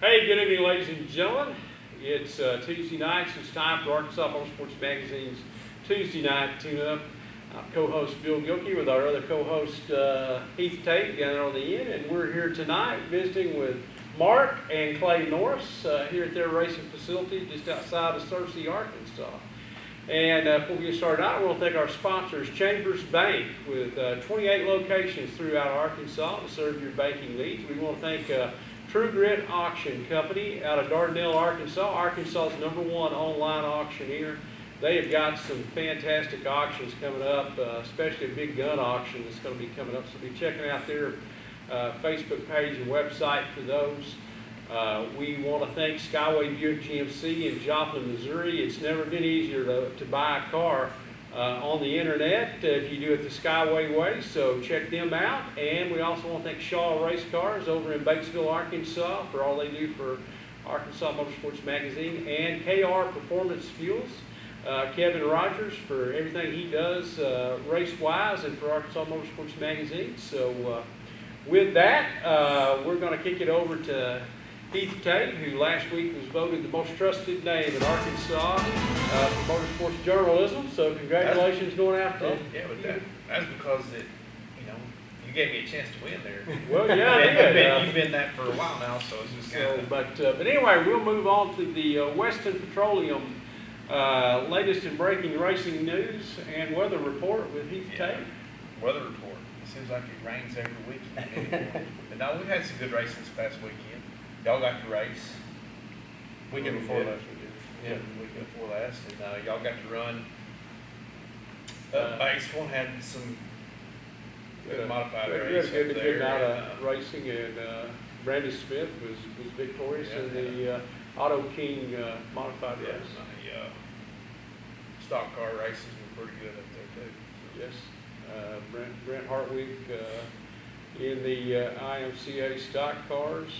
Hey, good evening, ladies and gentlemen. It's Tuesday night, so it's time for Arkansas Motorsports Magazine's Tuesday Night Tune-Up. I'm co-host Bill Gilkey with our other co-host Heath Tate down there on the end, and we're here tonight visiting with Mark and Clay Norris here at their racing facility just outside of Searcy, Arkansas. And before we get started out, we want to thank our sponsors, Chambers Bank, with 28 locations throughout Arkansas to serve your banking needs. We want to thank True Grit Auction Company out of Dardanelle, Arkansas, Arkansas's #1 online auctioneer. They have got some fantastic auctions coming up, especially a big gun auction that's going to be coming up. So be checking out their Facebook page and website for those. We want to thank Skyway Buick GMC in Joplin, Missouri. It's never been easier to buy a car on the internet if you do it the Skyway way, so check them out. And we also want to thank Shaw Race Cars over in Batesville, Arkansas for all they do for Arkansas Motorsports Magazine, and KR Performance Fuels, Kevin Rogers for everything he does race-wise and for Arkansas Motorsports Magazine. So with that, we're going to kick it over to Heath Tate, who last week was voted the most trusted name in Arkansas for motorsports journalism. So congratulations going out to yeah, but that's because you gave me a chance to win there. Well, yeah, you've been that for a while now, so it's just so. But anyway, we'll move on to the Weston Petroleum latest and breaking racing news and weather report with Heath Tate. Weather report. It seems like it rains every weekend. But no, we've had some good racing this past weekend. Y'all got to race. Weekend before last weekend. Yeah, weekend before last. And y'all got to run. Batesville had some good modified race. We had a good night of racing, and Brandon Smith was victorious in the Auto King modified race. The stock car races were pretty good up there too. Yes. Brent Hartwig in the I.M.C.A. stock cars.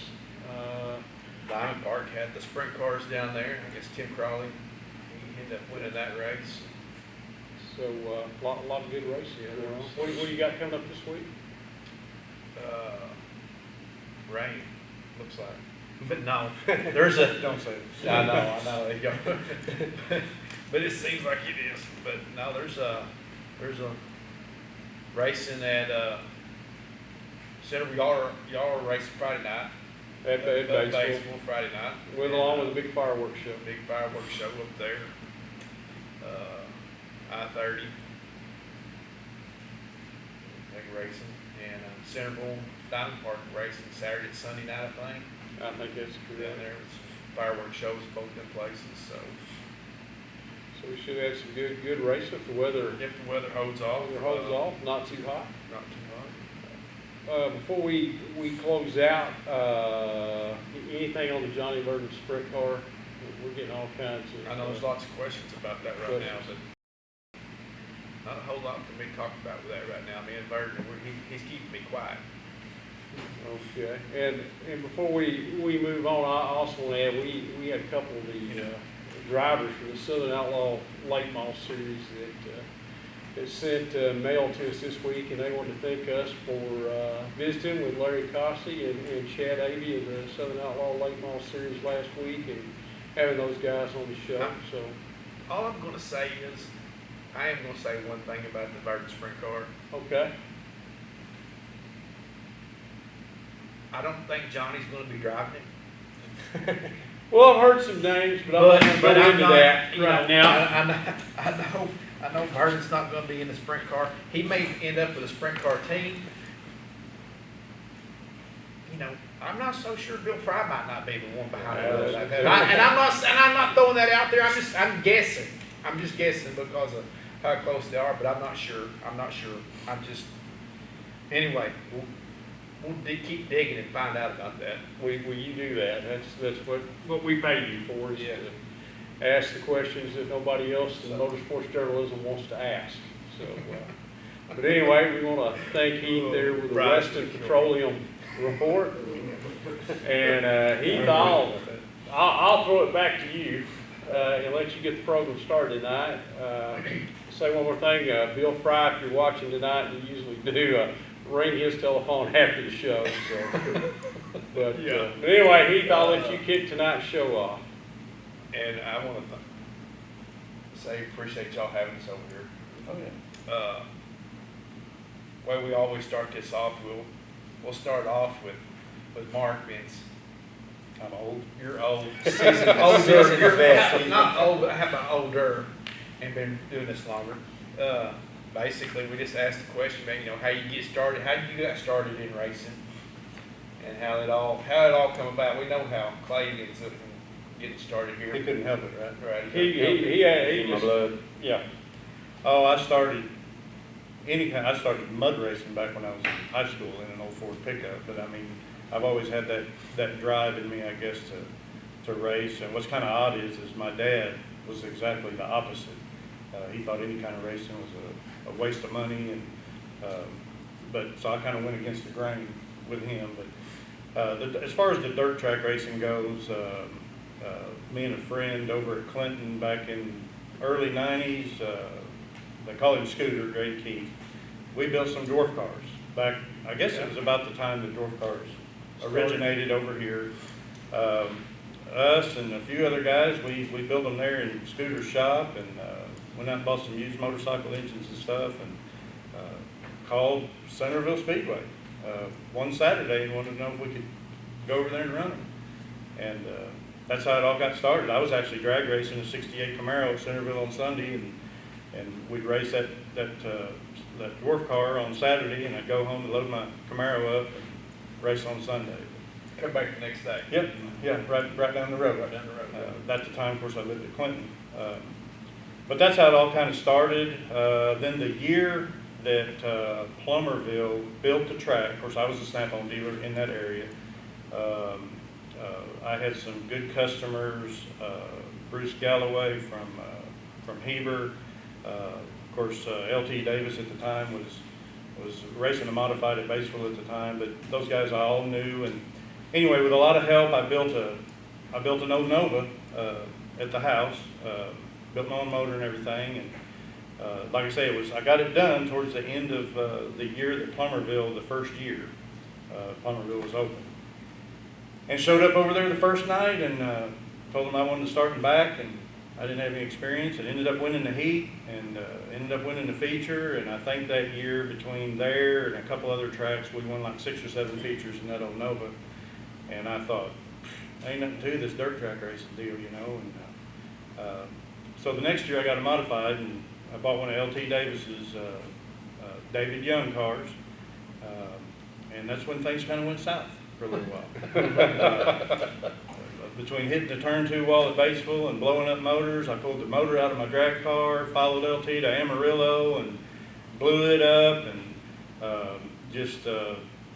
Diamond Park had the sprint cars down there. I guess Tim Crawley, he ended up winning that race. So a lot of good racing going on. What do you got coming up this week? Rain, looks like. But no, there's a. Don't say it. I know. But it seems like it is. But no, there's a racing at Center. Y'all are racing Friday night. At Batesville Friday night. Went along with a big fireworks show. Big fireworks show up there. I-30. Big racing. And Centerville Diamond Park racing Saturday and Sunday night, I think. I think that's correct. Down there was fireworks shows both them places. So we should have some good racing if the weather holds off. Not too hot. Not too hot. Before we close out, anything on the Johnny Burton sprint car? We're getting all kinds of. I know there's lots of questions about that right now, but not a whole lot for me to talk about with that right now. Me and Burton, he's keeping me quiet. Okay, and before we move on, I also want to add we had a couple of the drivers for the Southern Outlaw Late Model Series that sent mail to us this week, and they wanted to thank us for visiting with Larry Cossey and Chad Avey of the Southern Outlaw Late Model Series last week and having those guys on the show. So all I'm going to say is I am going to say one thing about the Burton sprint car. Okay. I don't think Johnny's going to be driving it. Well, I've heard some names, but I'm not going to go into that right now. I know Burton's not going to be in the sprint car. He may end up with a sprint car team. I'm not so sure Bill Fry might not be the one behind it. I'm not throwing that out there. I'm guessing. I'm just guessing because of how close they are, but I'm not sure. Anyway, we'll keep digging and find out about that. You do that. That's what we pay you for, is to ask the questions that nobody else in motorsports journalism wants to ask. So, but anyway, we want to thank Heath there with the Weston Petroleum report. And Heath, I'll throw it back to you and let you get the program started tonight. Say one more thing, Bill Fry, if you're watching tonight, and you usually do, ring his telephone after the show. So. But, Yeah. but anyway, Heath, I'll let you kick tonight's show off. And I want to say appreciate y'all having us over here. Oh, yeah. Way we always start this off, we'll start off with Mark being. I'm old. You're old. Seasoned Older. You're vet. not old, but how about older and been doing this longer? Basically, we just asked the question about, how you get started, how you got started in racing, and how it all come about. We know how Clay ends up getting started here. He couldn't help it, right? Right. He In my just, blood. yeah. Oh, I started I started mud racing back when I was in high school in an old Ford pickup. But I mean, I've always had that drive in me, I guess, to race. And what's kind of odd is my dad was exactly the opposite. He thought any kind of racing was a waste of money, and but so I kind of went against the grain with him. But as far as the dirt track racing goes, me and a friend over at Clinton back in early '90s, they call him Scooter, Great Keith. We built some dwarf cars back. I guess it was about the time the dwarf cars originated over here. Us and a few other guys, we built them there in Scooter's shop, and went out and bought some used motorcycle engines and stuff, and called Centerville Speedway one Saturday and wanted to know if we could go over there and run them. And that's how it all got started. I was actually drag racing a '68 Camaro at Centerville on Sunday, and we'd race that dwarf car on Saturday, and I'd go home and load my Camaro up and race on Sunday. Come back the next day. Yep, yeah, right down the road. Right down the road. At the time, of course, I lived at Clinton. But that's how it all kind of started. Then the year that Plummerville built the track, of course, I was a Snap-on dealer in that area. I had some good customers. Bruce Galloway from Heber. Of course, L.T. Davis at the time was racing a modified at Batesville at the time. But those guys I all knew. And anyway, with a lot of help, I built an old Nova at the house. Built my own motor and everything. And like I say, I got it done towards the end of the year that Plummerville, the first year, Plummerville was open. And showed up over there the first night and told them I wanted to start in back, and I didn't have any experience, and ended up winning the heat and ended up winning the feature. And I think that year between there and a couple other tracks, we won like 6 or 7 features in that old Nova. And I thought, ain't nothing to this dirt track racing deal, And so the next year I got it modified, and I bought one of L.T. Davis's David Young cars, and that's when things kind of went south for a little while. Between hitting the turn 2 wall at Batesville and blowing up motors, I pulled the motor out of my drag car, followed L.T. to Amarillo, and blew it up, and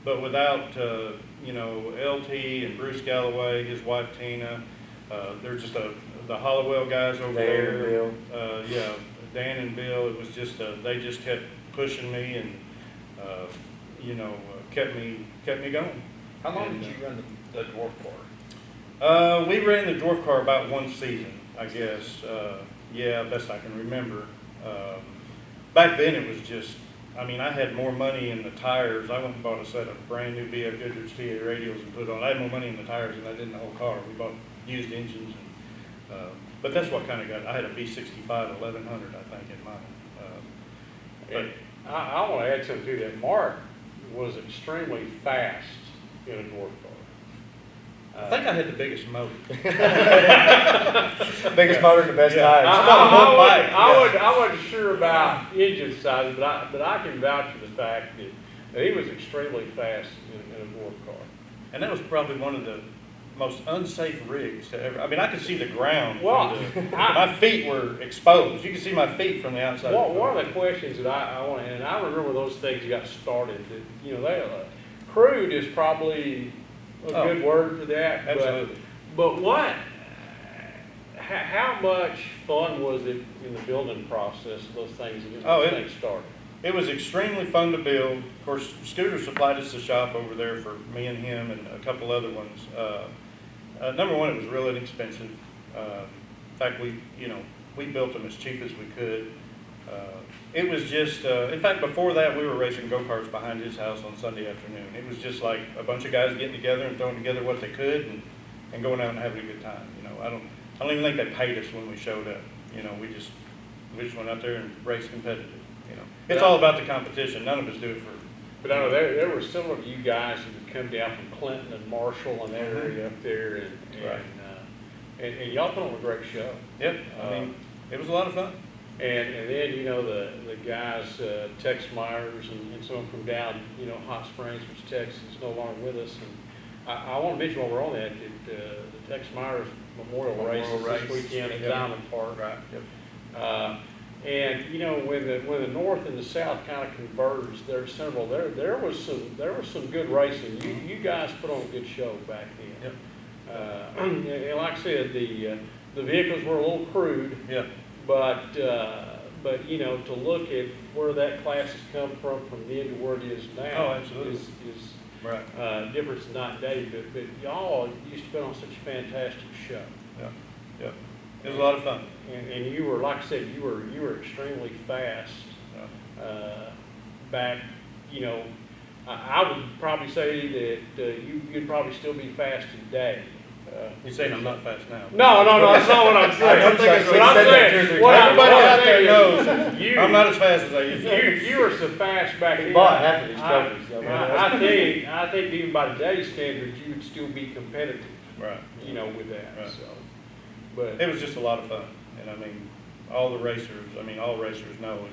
but without L.T. and Bruce Galloway, his wife Tina. They're just the Hollowell guys over there. Yeah, Dan and Bill. It was just they just kept pushing me and kept me going. How long did you run the dwarf car? We ran the dwarf car about 1 season, I guess. Best I can remember. Back then it was just, I had more money in the tires. I went and bought a set of brand new BF Goodrich TA radios and put it on. I had more money in the tires than I did in the whole car. We bought used engines. But that's what kind of I had a V65 1100, I think, in mine. I want to add something to that. Mark was extremely fast in a dwarf car. I think I had the biggest motor. Biggest motor and the best tires. I wasn't sure about engine size, but I can vouch for the fact that he was extremely fast in a dwarf car. And that was probably one of the most unsafe rigs to ever. I could see the ground. Well, my feet were exposed. You could see my feet from the outside. One of the questions that I want to, and I remember those things got started. That crude is probably a good word for that. Absolutely. But how much fun was it in the building process of those things when those things started? It was extremely fun to build. Of course, Scooter supplied us a shop over there for me and him and a couple other ones. Number one, it was real inexpensive. In fact, we built them as cheap as we could. It was just, in fact, before that, we were racing go-karts behind his house on Sunday afternoon. It was just like a bunch of guys getting together and throwing together what they could and going out and having a good time. You know, I don't even think they paid us when we showed up. You know, we just went out there and raced competitive. You know, it's all about the competition. None of us do it for. But I know there were some of you guys who would come down from Clinton and Marshall and that area up there, and y'all put on a great show. Yep, I mean, it was a lot of fun. And then, you know, the guys, Tex Myers and some from down, you know, Hot Springs, which Tex is no longer with us. And I want to mention while we're on that, the Tex Myers Memorial Race this weekend at Diamond Park. Right. Yep. And you know, when the north and the south kind of converged, there was some good racing. You guys put on a good show back then. Yep. And like I said, the vehicles were a little crude. Yeah. But you know, to look at where that class has come from then to where it is now, Oh, absolutely. is Right. difference night and day. But y'all used to put on such a fantastic show. Yeah. Yeah. It was a lot of fun. And you were, like I said, you were extremely fast. Yeah. Back, you know, I would probably say that you'd probably still be fast today. You're saying I'm not fast now? No, that's not what I'm saying. I don't think I But I'm said that saying, two or three what times. I'm Everybody out saying there is, knows I'm not as fast as I used to be. You were so fast back then. Bought half of these trophies. I think even by today's standards, you would still be competitive. Right. You know, with that. Right. So, but It was just a lot of fun, and I mean, all racers know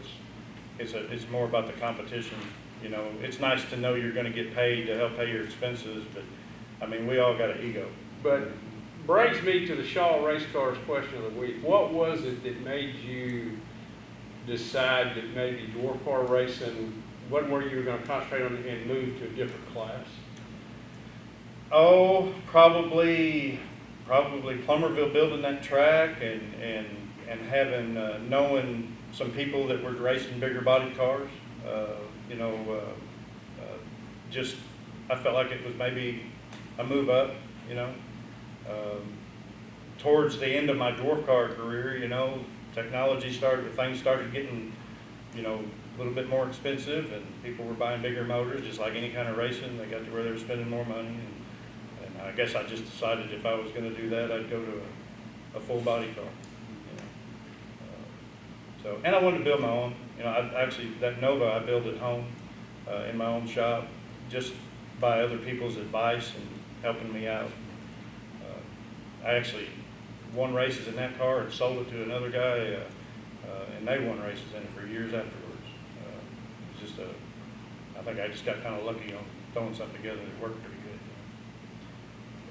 it's more about the competition. You know, it's nice to know you're going to get paid to help pay your expenses, but I mean, we all got an ego. But brings me to the Shaw Race Cars question of the week. What was it that made you decide that maybe dwarf car racing wasn't where you were going to concentrate on and move to a different class? Oh, probably Plummerville building that track and having knowing some people that were racing bigger bodied cars. You know, just I felt like it was maybe a move up. You know, towards the end of my dwarf car career, you know, things started getting, you know, a little bit more expensive, and people were buying bigger motors, just like any kind of racing. They got to where they were spending more money, and I guess I just decided if I was going to do that, I'd go to a full body car. You know, and I wanted to build my own. You know, that Nova I built at home in my own shop, just by other people's advice and helping me out. I actually won races in that car and sold it to another guy, and they won races in it for years afterwards. It was just I think I just got kind of lucky on throwing something together that worked pretty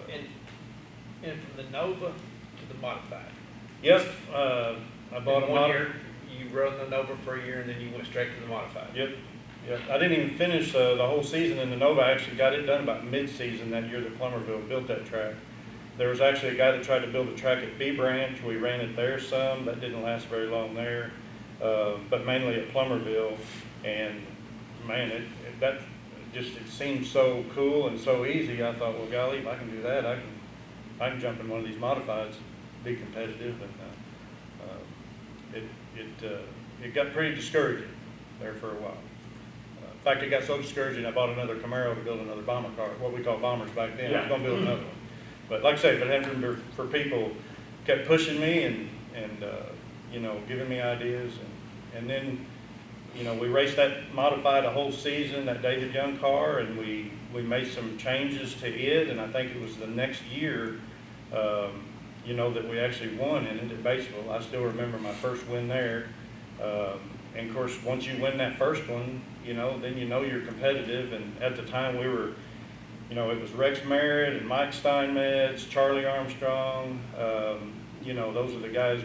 good. And from the Nova to the modified. Yep, I bought In a 1 year, you rode the Nova for a year, and then you went straight to the modified. Yep. I didn't even finish the whole season in the Nova. I actually got it done about mid-season that year that Plummerville built that track. There was actually a guy that tried to build a track at B Branch. We ran it there some. That didn't last very long there, but mainly at Plummerville. And man, it seemed so cool and so easy. I thought, well, golly, if I can do that, I can jump in one of these modifieds, be competitive, and it got pretty discouraging there for a while. In fact, it got so discouraging, I bought another Camaro to build another bomber car, what we call bombers back then. I was going to build another one. But like I say, if it hadn't been for people kept pushing me and you know, giving me ideas, and then, you know, we raced that modified a whole season, that David Young car, and we made some changes to it, and I think it was the next year, you know, that we actually won in it at Batesville. I still remember my first win there. And of course, once you win that first one, you know, then you know you're competitive. And at the time we were, you know, it was Rex Merritt and Mike Steinmetz, Charlie Armstrong. You know, those are the guys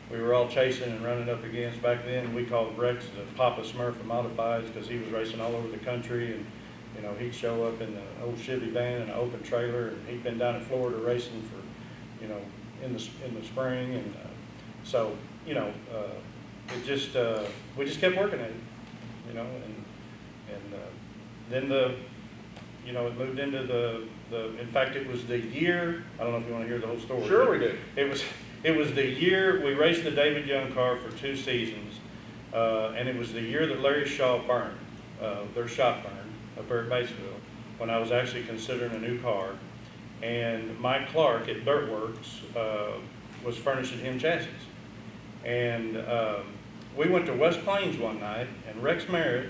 we were all chasing and running up against back then. We called Rex the Papa Smurf of modifieds because he was racing all over the country, and you know, he'd show up in the old Chevy van and an open trailer, and he'd been down in Florida racing for, you know, in the spring, and so, you know, it just we just kept working at it, you know, and then you know, it moved into in fact, it was the year, I don't know if you want to hear the whole story. Sure we do. It was the year we raced the David Young car for 2 seasons, And it was the year that Larry Shaw burned, their shop burned up there at Batesville, when I was actually considering a new car. And Mike Clark at Dirtworks was furnishing him chassis. And we went to West Plains one night, and Rex Merritt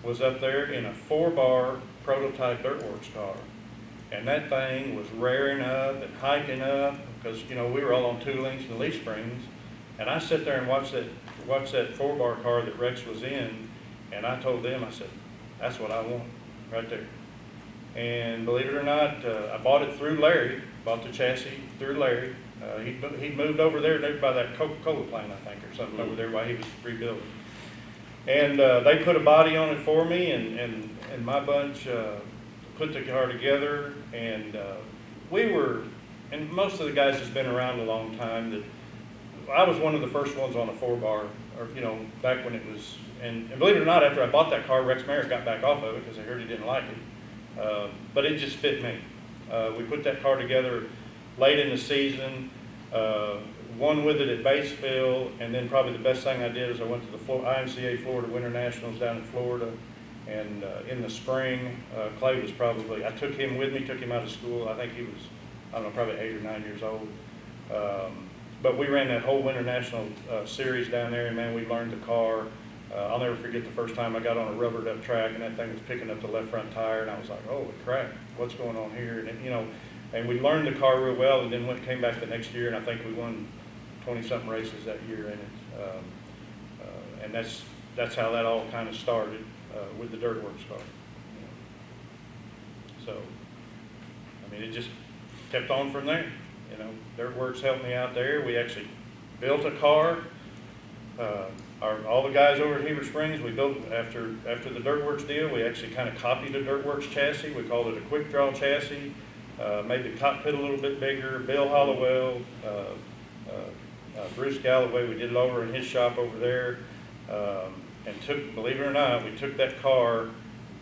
was up there in a 4-bar prototype Dirtworks car. And that thing was rearing up and hiking up, because, you know, we were all on 2 links and leaf springs. And I sat there and watched that 4-bar car that Rex was in, and I told them, I said, that's what I want, right there. And believe it or not, I bought it through Larry, bought the chassis through Larry. He'd moved over there by that Coca-Cola plant, I think, or something over there while he was rebuilding. And they put a body on it for me, and my bunch put the car together. And and most of the guys that's been around a long time, that I was one of the first ones on a 4-bar, or, you know, back when it was, and believe it or not, after I bought that car, Rex Merritt got back off of it because I heard he didn't like it. But it just fit me. We put that car together late in the season, won with it at Batesville, and then probably the best thing I did is I went to the I.M.C.A. Florida Winter Nationals down in Florida, and in the spring, Clay was probably, I took him with me, took him out of school. I think he was, I don't know, probably 8 or 9 years old. But we ran that whole Winter National series down there, and man, we learned the car. I'll never forget the first time I got on a rubbered up track, and that thing was picking up the left front tire, and I was like, holy crap, what's going on here? And you know, and we learned the car real well, and then came back the next year, and I think we won 20-something races that year in it. And that's how that all kind of started with the Dirtworks car. You know. So, I mean, it just kept on from there. You know, Dirtworks helped me out there. We actually built a car. All the guys over at Heber Springs, we built after the Dirtworks deal. We actually kind of copied a Dirtworks chassis. We called it a quick draw chassis. Made the cockpit a little bit bigger. Bill Hollowell, Bruce Galloway, we did it over in his shop over there, and believe it or not, we took that car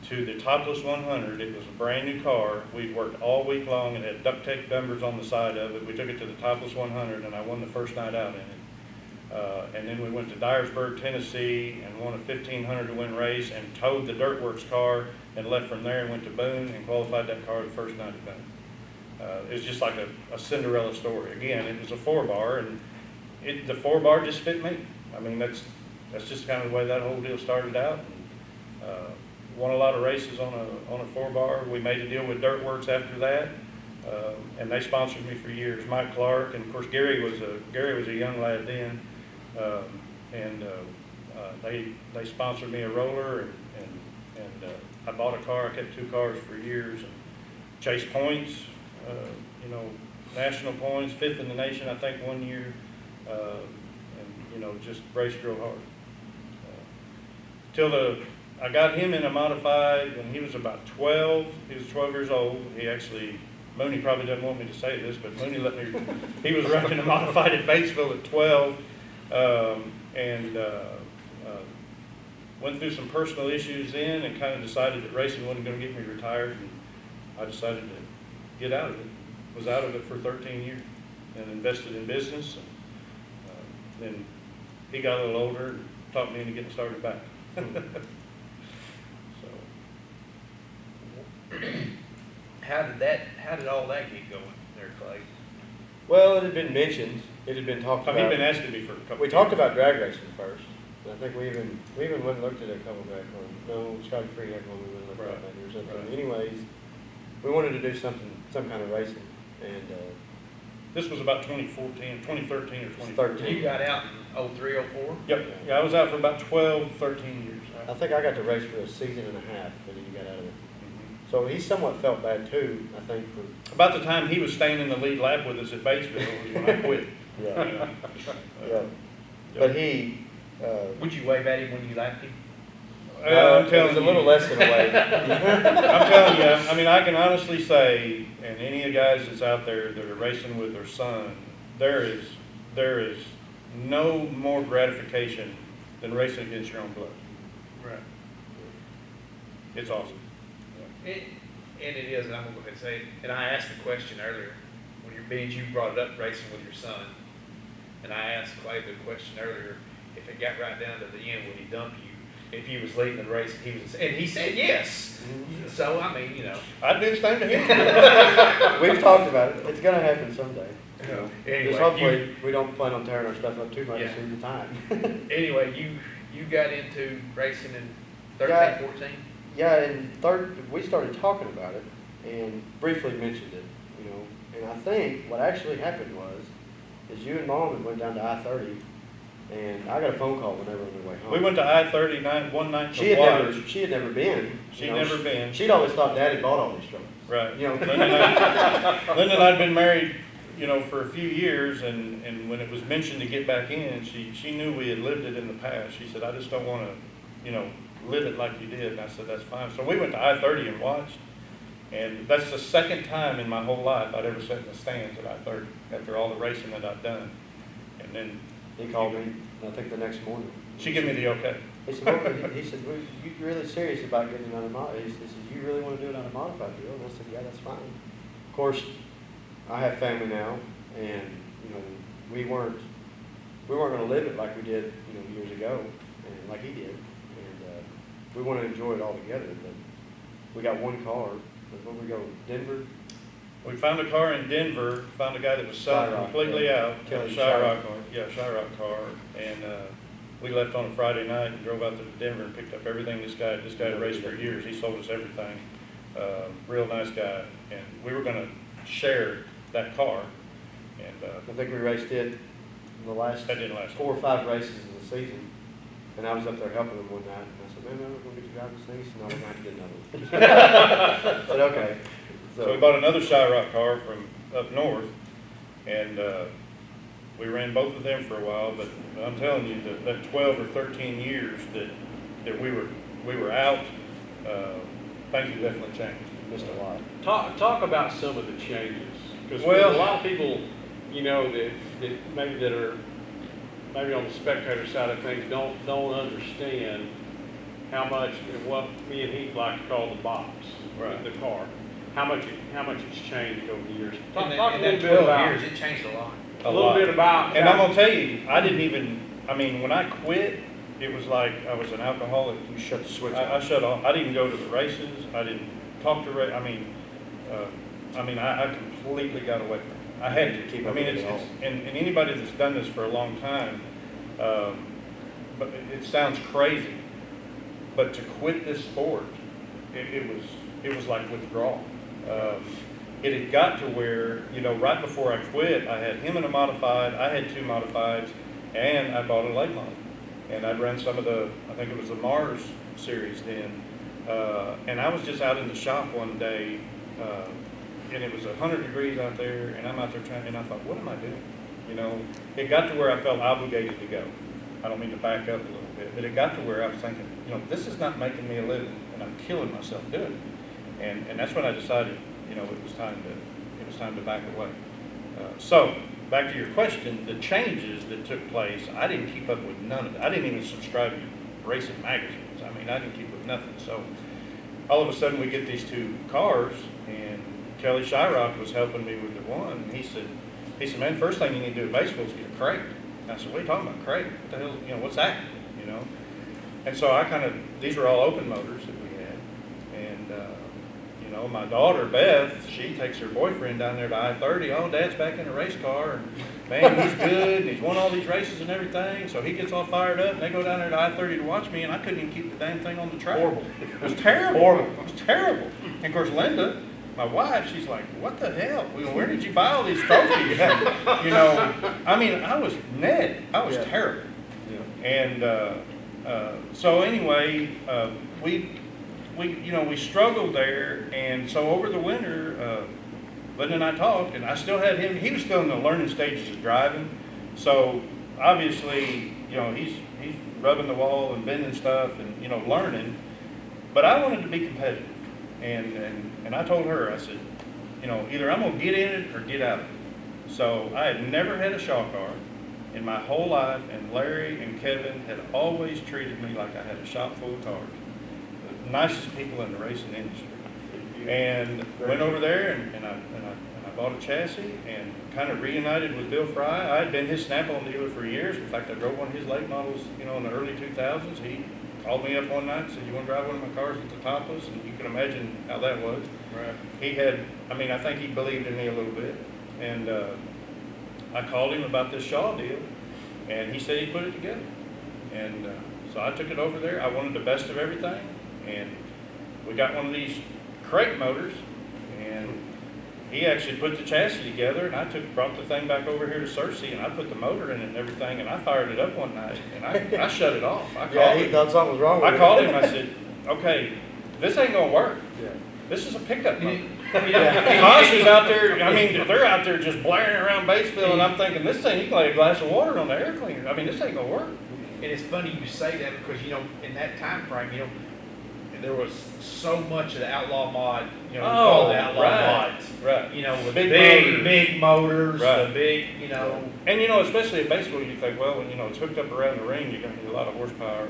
to the Topless 100. It was a brand new car. We'd worked all week long and had duct tape numbers on the side of it. We took it to the Topless 100, and I won the first night out in it. And then we went to Dyersburg, Tennessee, and won a 1,500 to win race, and towed the Dirtworks car, and left from there and went to Boone and qualified that car the first night at Boone. It was just like a Cinderella story. Again, it was a 4-bar, and the 4-bar just fit me. I mean, that's just kind of the way that whole deal started out. And, won a lot of races on a 4-bar. We made a deal with Dirtworks after that, and they sponsored me for years. Mike Clark, and of course Gary was a young lad then, and they sponsored me a roller, and I bought a car. I kept 2 cars for years, and chased points. You know, national points, 5th in the nation, I think, one year, and you know, just raced real hard. I got him in a modified when he was about 12. He was 12 years old. He actually, Mooney probably doesn't want me to say this, but Mooney let me. He was running a modified at Batesville at 12, and went through some personal issues then, and kind of decided that racing wasn't going to get me retired, and I decided to get out of it. Was out of it for 13 years, and invested in business. And then he got a little older and talked me into getting started back. So, How did all that get going there, Clay? Well, it had been mentioned, it had been talked about. He'd been asking me for a couple. We talked about drag racing first. And I think we even went and looked at a couple drag ones. No, Scotty Free had one we went and looked at maybe or something. Right. Anyways, we wanted to do some kind of racing, and This was about 2013 or 2014. You got out in 03, 04? Yep. Yeah, I was out for about 12, 13 years. I think I got to race for a season and a half, and then he got out of it. So he somewhat felt bad too, I think, for. About the time he was staying in the lead lap with us at Batesville was when I quit. Yeah. Yeah. But he. Would you wave at him when you lapped him? I'm telling it was you. a little less than a wave. I'm telling you, I mean, I can honestly say, and any of the guys that's out there that are racing with their son, there is no more gratification than racing against your own blood. Right. It's awesome. And it is, and I'm going to go ahead and say it. And I asked the question earlier, when you brought it up, racing with your son. And I asked Clay the question earlier, if it got right down to the end, would he dump you? If you was leading the race, and he said yes. So, I mean, you know. I'd do the same to him. We've talked about it. It's gonna happen someday. Anyway, Just hopefully, we don't plan on tearing our stuff up too much Yeah. in the time. Anyway, you got into racing in 13, Yeah. 14? Yeah, and we started talking about it and briefly mentioned it, you know. And I think what actually happened is you and Mom had went down to I-30, and I got a phone call whenever on the way home. We went to I-39 one night She to had watch. never been. She'd you know, never been. She'd always thought Daddy bought all these trucks. Right. You know. Linda and I'd been married, you know, for a few years, and when it was mentioned to get back in, she knew we had lived it in the past. She said, I just don't want to, you know, live it like you did. And I said, that's fine. So we went to I-30 and watched, and that's the second time in my whole life I'd ever sat in the stands at I-30 after all the racing that I'd done. And then He called me, I think the next morning. she gave me the okay. He said, well, he said, well, you really serious about getting on a modified? He said, you really want to do it on a modified deal? And I said, yeah, that's fine. Of course, I have family now, and, you know, we weren't going to live it like we did, you know, years ago, and like he did. And we want to enjoy it all together, but we got one car. When we go, Denver, We found a car in Denver, found a guy that was selling Shyrock, completely yeah. out, Kelly Shyrock, Shyrock. yeah, Shyrock car, and we left on a Friday night and drove out to Denver and picked up everything this guy had raced for years. He sold us everything. Real nice guy, and we were going to share that car, and I think we raced it in the last that didn't last 4 or 5 races of the season. And I was up there helping him one night, and I said, man, we're going to get you driving this thing. He said, no, we're going to have to get another one. I said, okay. So we bought another Shyrock car from up north, and we ran both of them for a while. But I'm telling you that 12 or 13 years that we were out, things have definitely changed. Missed a lot. Talk about some of the changes, because Well- a lot of people, you know, that are maybe on the spectator side of things don't understand how much, what me and Heath like to call the box, Right. the car, how much it's changed over the years. Talk In a that little bit 12 about years, it changed a lot. A a little lot. bit about. And I'm gonna tell you, I didn't even. I mean, when I quit, it was like I was an alcoholic. You shut the switch I off. shut off. I didn't go to the races. I didn't talk to I mean, I completely got away from it. I had to Keep I up mean, with it's it all. and anybody that's done this for a long time, but it sounds crazy, but to quit this sport, it was like withdrawal. It had got to where, you know, right before I quit, I had him in a modified, I had 2 modifieds, and I bought a late model. And I'd run some of I think it was the Mars series then. And I was just out in the shop one day, and it was 100 degrees out there, and I'm out there and I thought, what am I doing? You know, it got to where I felt obligated to go. I don't mean to back up a little bit, but it got to where I was thinking, you know, this is not making me a living, and I'm killing myself doing it. And that's when I decided, you know, it was time to back away. So back to your question, the changes that took place, I didn't keep up with none of it. I didn't even subscribe to racing magazines. I mean, I didn't keep up with nothing. So all of a sudden we get these 2 cars, and Kelly Shyrock was helping me with the one. And he said, man, first thing you need to do at Baseball is get a crate. And I said, what are you talking about, crate? What the hell, you know, what's that? You know? And so these were all open motors that we had. And, you know, my daughter, Beth, she takes her boyfriend down there to I-30. Oh, Dad's back in a race car. And, man, he's good. And he's won all these races and everything. So he gets all fired up. And they go down there to I-30 to watch me. And I couldn't even keep the damn thing on the track. Horrible. It was terrible. Horrible. It was terrible. And, of course, Linda, my wife, she's like, what the hell? Where did you buy all these trophies? You know, I mean, I was Ned. I was terrible. Yeah. And so anyway, we struggled there, and so over the winter, Linda and I talked, and I still had him. He was still in the learning stages of driving, so obviously, you know, he's rubbing the wall and bending stuff and, you know, learning. But I wanted to be competitive, and I told her, I said, you know, either I'm gonna get in it or get out of it. So I had never had a Shaw car in my whole life, and Larry and Kevin had always treated me like I had a shop full of cars. The nicest people in the racing industry. And went over there and I bought a chassis and kind of reunited with Bill Fry. I had been his Snap-on dealer for years. In fact, I drove one of his late models, you know, in the early 2000s. He called me up one night and said, "You want to drive one of my cars with the topless?" And you can imagine how that was. Right. He had, I mean, I think he believed in me a little bit. And I called him about this Shaw deal, and he said he put it together. And so I took it over there. I wanted the best of everything, and we got one of these crate motors, and he actually put the chassis together, and I brought the thing back over here to Searcy, and I put the motor in it and everything, and I fired it up one night, and I shut it off. Yeah, he thought something was wrong with it. I called him, I said, "Okay, this ain't gonna work. Yeah. This is a pickup motor." Yeah. Tosh is out there, I mean, they're out there just blaring around Batesville, and I'm thinking, this thing, you can lay a glass of water on the air cleaner. I mean, this ain't gonna work. And it's funny you say that because, you know, in that time frame, you know, there was so much of the outlaw mod, you know, we call it outlaw mods. Right. You know, with Big big motors, Right. the big, you know. And you know, especially at baseball, you think, well, when you know it's hooked up around the ring, you're gonna need a lot of horsepower.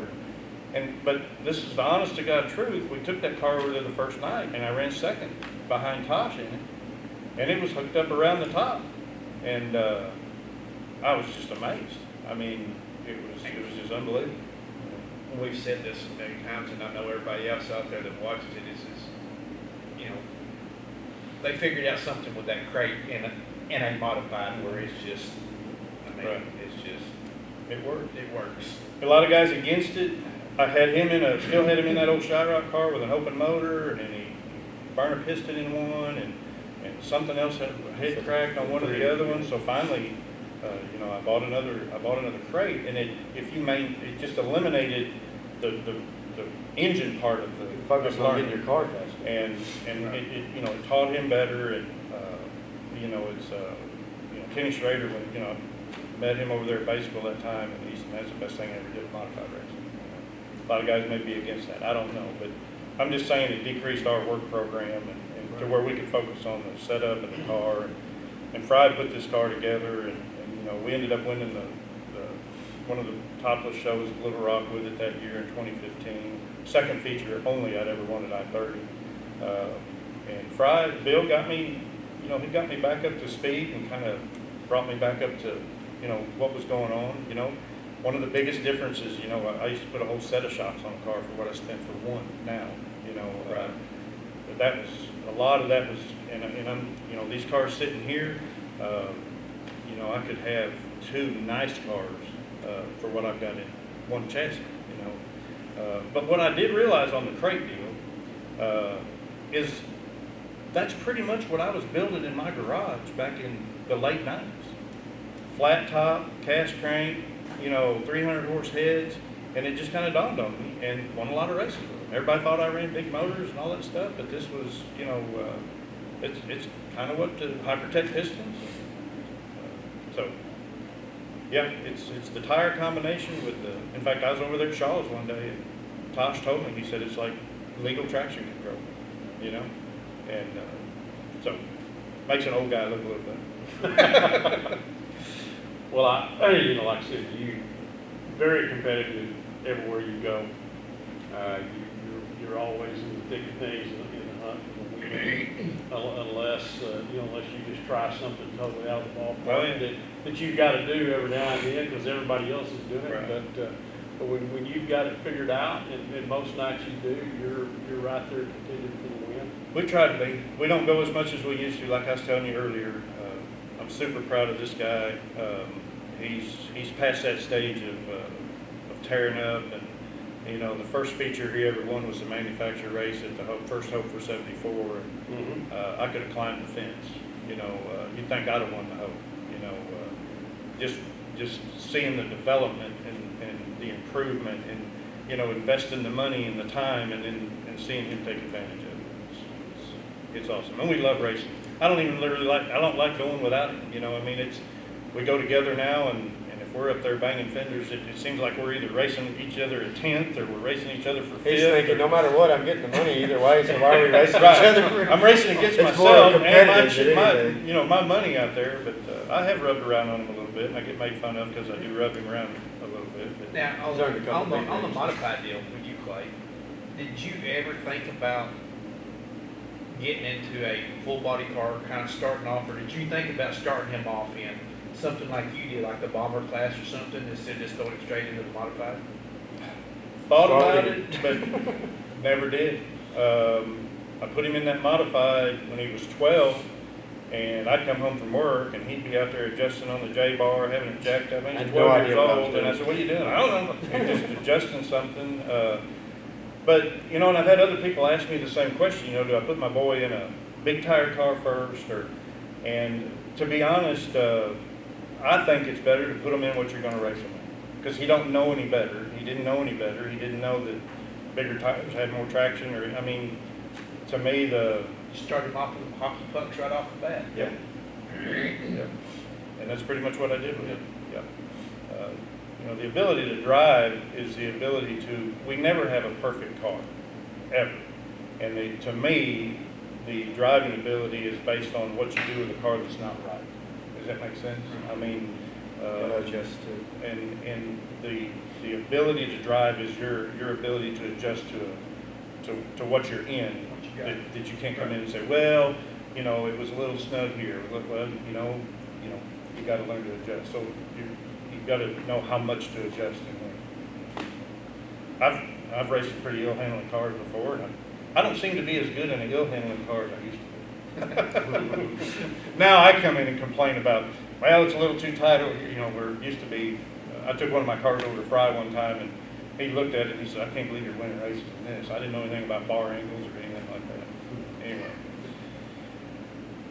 But this is the honest to God truth. We took that car over there the first night, and I ran second behind Tosh in it, and it was hooked up around the top, and I was just amazed. I mean, it was just unbelievable. We've said this many times, and I know everybody else out there that watches it is, you know, they figured out something with that crate in a modified where it's just, I mean, Right. it's just, It worked. it works. A lot of guys against it. I had him still had him in that old Shyrock car with an open motor, and then he burned a piston in one, and something else had head cracked on one of the other ones. So finally, you know, I bought another crate, and it just eliminated the engine part of the Focus on learning. getting your car faster. And it you know, it taught him better, and you know, it's you know, Kenny Schrader, when you know, I met him over there at baseball that time, and he said that's the best thing I ever did with modified racing. A lot of guys may be against that, I don't know, but I'm just saying it decreased our work program and to where we could focus on the setup and the car. And Fry put this car together, and you know, we ended up winning the one of the topless shows at Little Rock with it that year in 2015. Second feature only I'd ever won at I-30. And Fry, Bill got me, you know, he got me back up to speed and kind of brought me back up to, you know, what was going on. You know, one of the biggest differences, you know, I used to put a whole set of shocks on a car for what I spent for one now. You know, but that was, a lot of that was, and I'm, you know, these cars sitting here, you know, I could have two nice cars for what I've got in one chassis, you know. But what I did realize on the crate deal is that's pretty much what I was building in my garage back in the late 90s. Flat top, cast crank, you know, 300 horse heads, and it just kind of dawned on me, and won a lot of races with them. Everybody thought I ran big motors and all that stuff, but this was, you know, it's kind of what the Hypertech pistons. So, yeah, it's the tire combination with the. In fact, I was over there at Shaw's one day, and Tosh told me, he said it's like legal traction control, you know, and so makes an old guy look a little better. Well, you know, like I said, you very competitive everywhere you go. You're always in the thick of things in the hunt, unless you just try something totally out of the ballpark that you've got to do every now and then because everybody else is doing it. Right. But when you've got it figured out, and most nights you do, you're right there contending for the win. We try to be. We don't go as much as we used to. Like I was telling you earlier, I'm super proud of this guy. He's past that stage of tearing up, and you know, the first feature he ever won was the manufacturer race at the first Hope for 74. And, I could have climbed the fence. You know, you'd think I'd have won the Hope. You know, just seeing the development and the improvement, and you know, investing the money and the time, and seeing him take advantage of it. It's awesome, and we love racing. I don't like going without him. You know, I mean, we go together now, and if we're up there banging fenders, it seems like we're either racing each other at 10th or we're racing each other for 5th. He's thinking, no matter what, I'm getting the money either way, so why are we racing each other for? I'm racing against It's more myself competitive than and anything. you know, my money out there, but I have rubbed around on him a little bit, and I get made fun of because I do rub him around a little bit. But Now, He's earned a couple big on the names. modified deal with you, Clay, did you ever think about getting into a full body car, kind of starting off, or did you think about starting him off in something like you did, like the bomber class or something, instead of just going straight into the modified? Thought about it, but never did. I put him in that modified when he was 12, and I'd come home from work, and he'd be out there adjusting on the J-bar, having it jacked up. He's 12 years old, and I said, "What are you doing?" "I don't know." He's just adjusting something. But, you know, and I've had other people ask me the same question, you know, do I put my boy in a big tire car first? And to be honest, I think it's better to put him in what you're going to race him in, because he don't know any better. He didn't know any better. He didn't know that bigger tires had more traction, or, I mean, to me, You started him off with hockey pucks right off the bat. Yep. Yep. And that's pretty much what I did with him. Yep. You know, the ability to drive is the ability to, we never have a perfect car, ever. And to me, the driving ability is based on what you do with a car that's not right. Does that make sense? I mean, Adjust to. and the ability to drive is your ability to adjust to what you're in, that you can't come in and say, well, you know, it was a little snug here. Well, you know, you got to learn to adjust. So you've got to know how much to adjust and when. I've raced pretty ill-handling cars before, and I don't seem to be as good in an ill-handling car as I used to be. Now I come in and complain about, well, it's a little too tight. You know, where it used to be. I took one of my cars over to Fry one time, and he looked at it and he said, "I can't believe you're winning races in this." I didn't know anything about bar angles or anything like that. Anyway,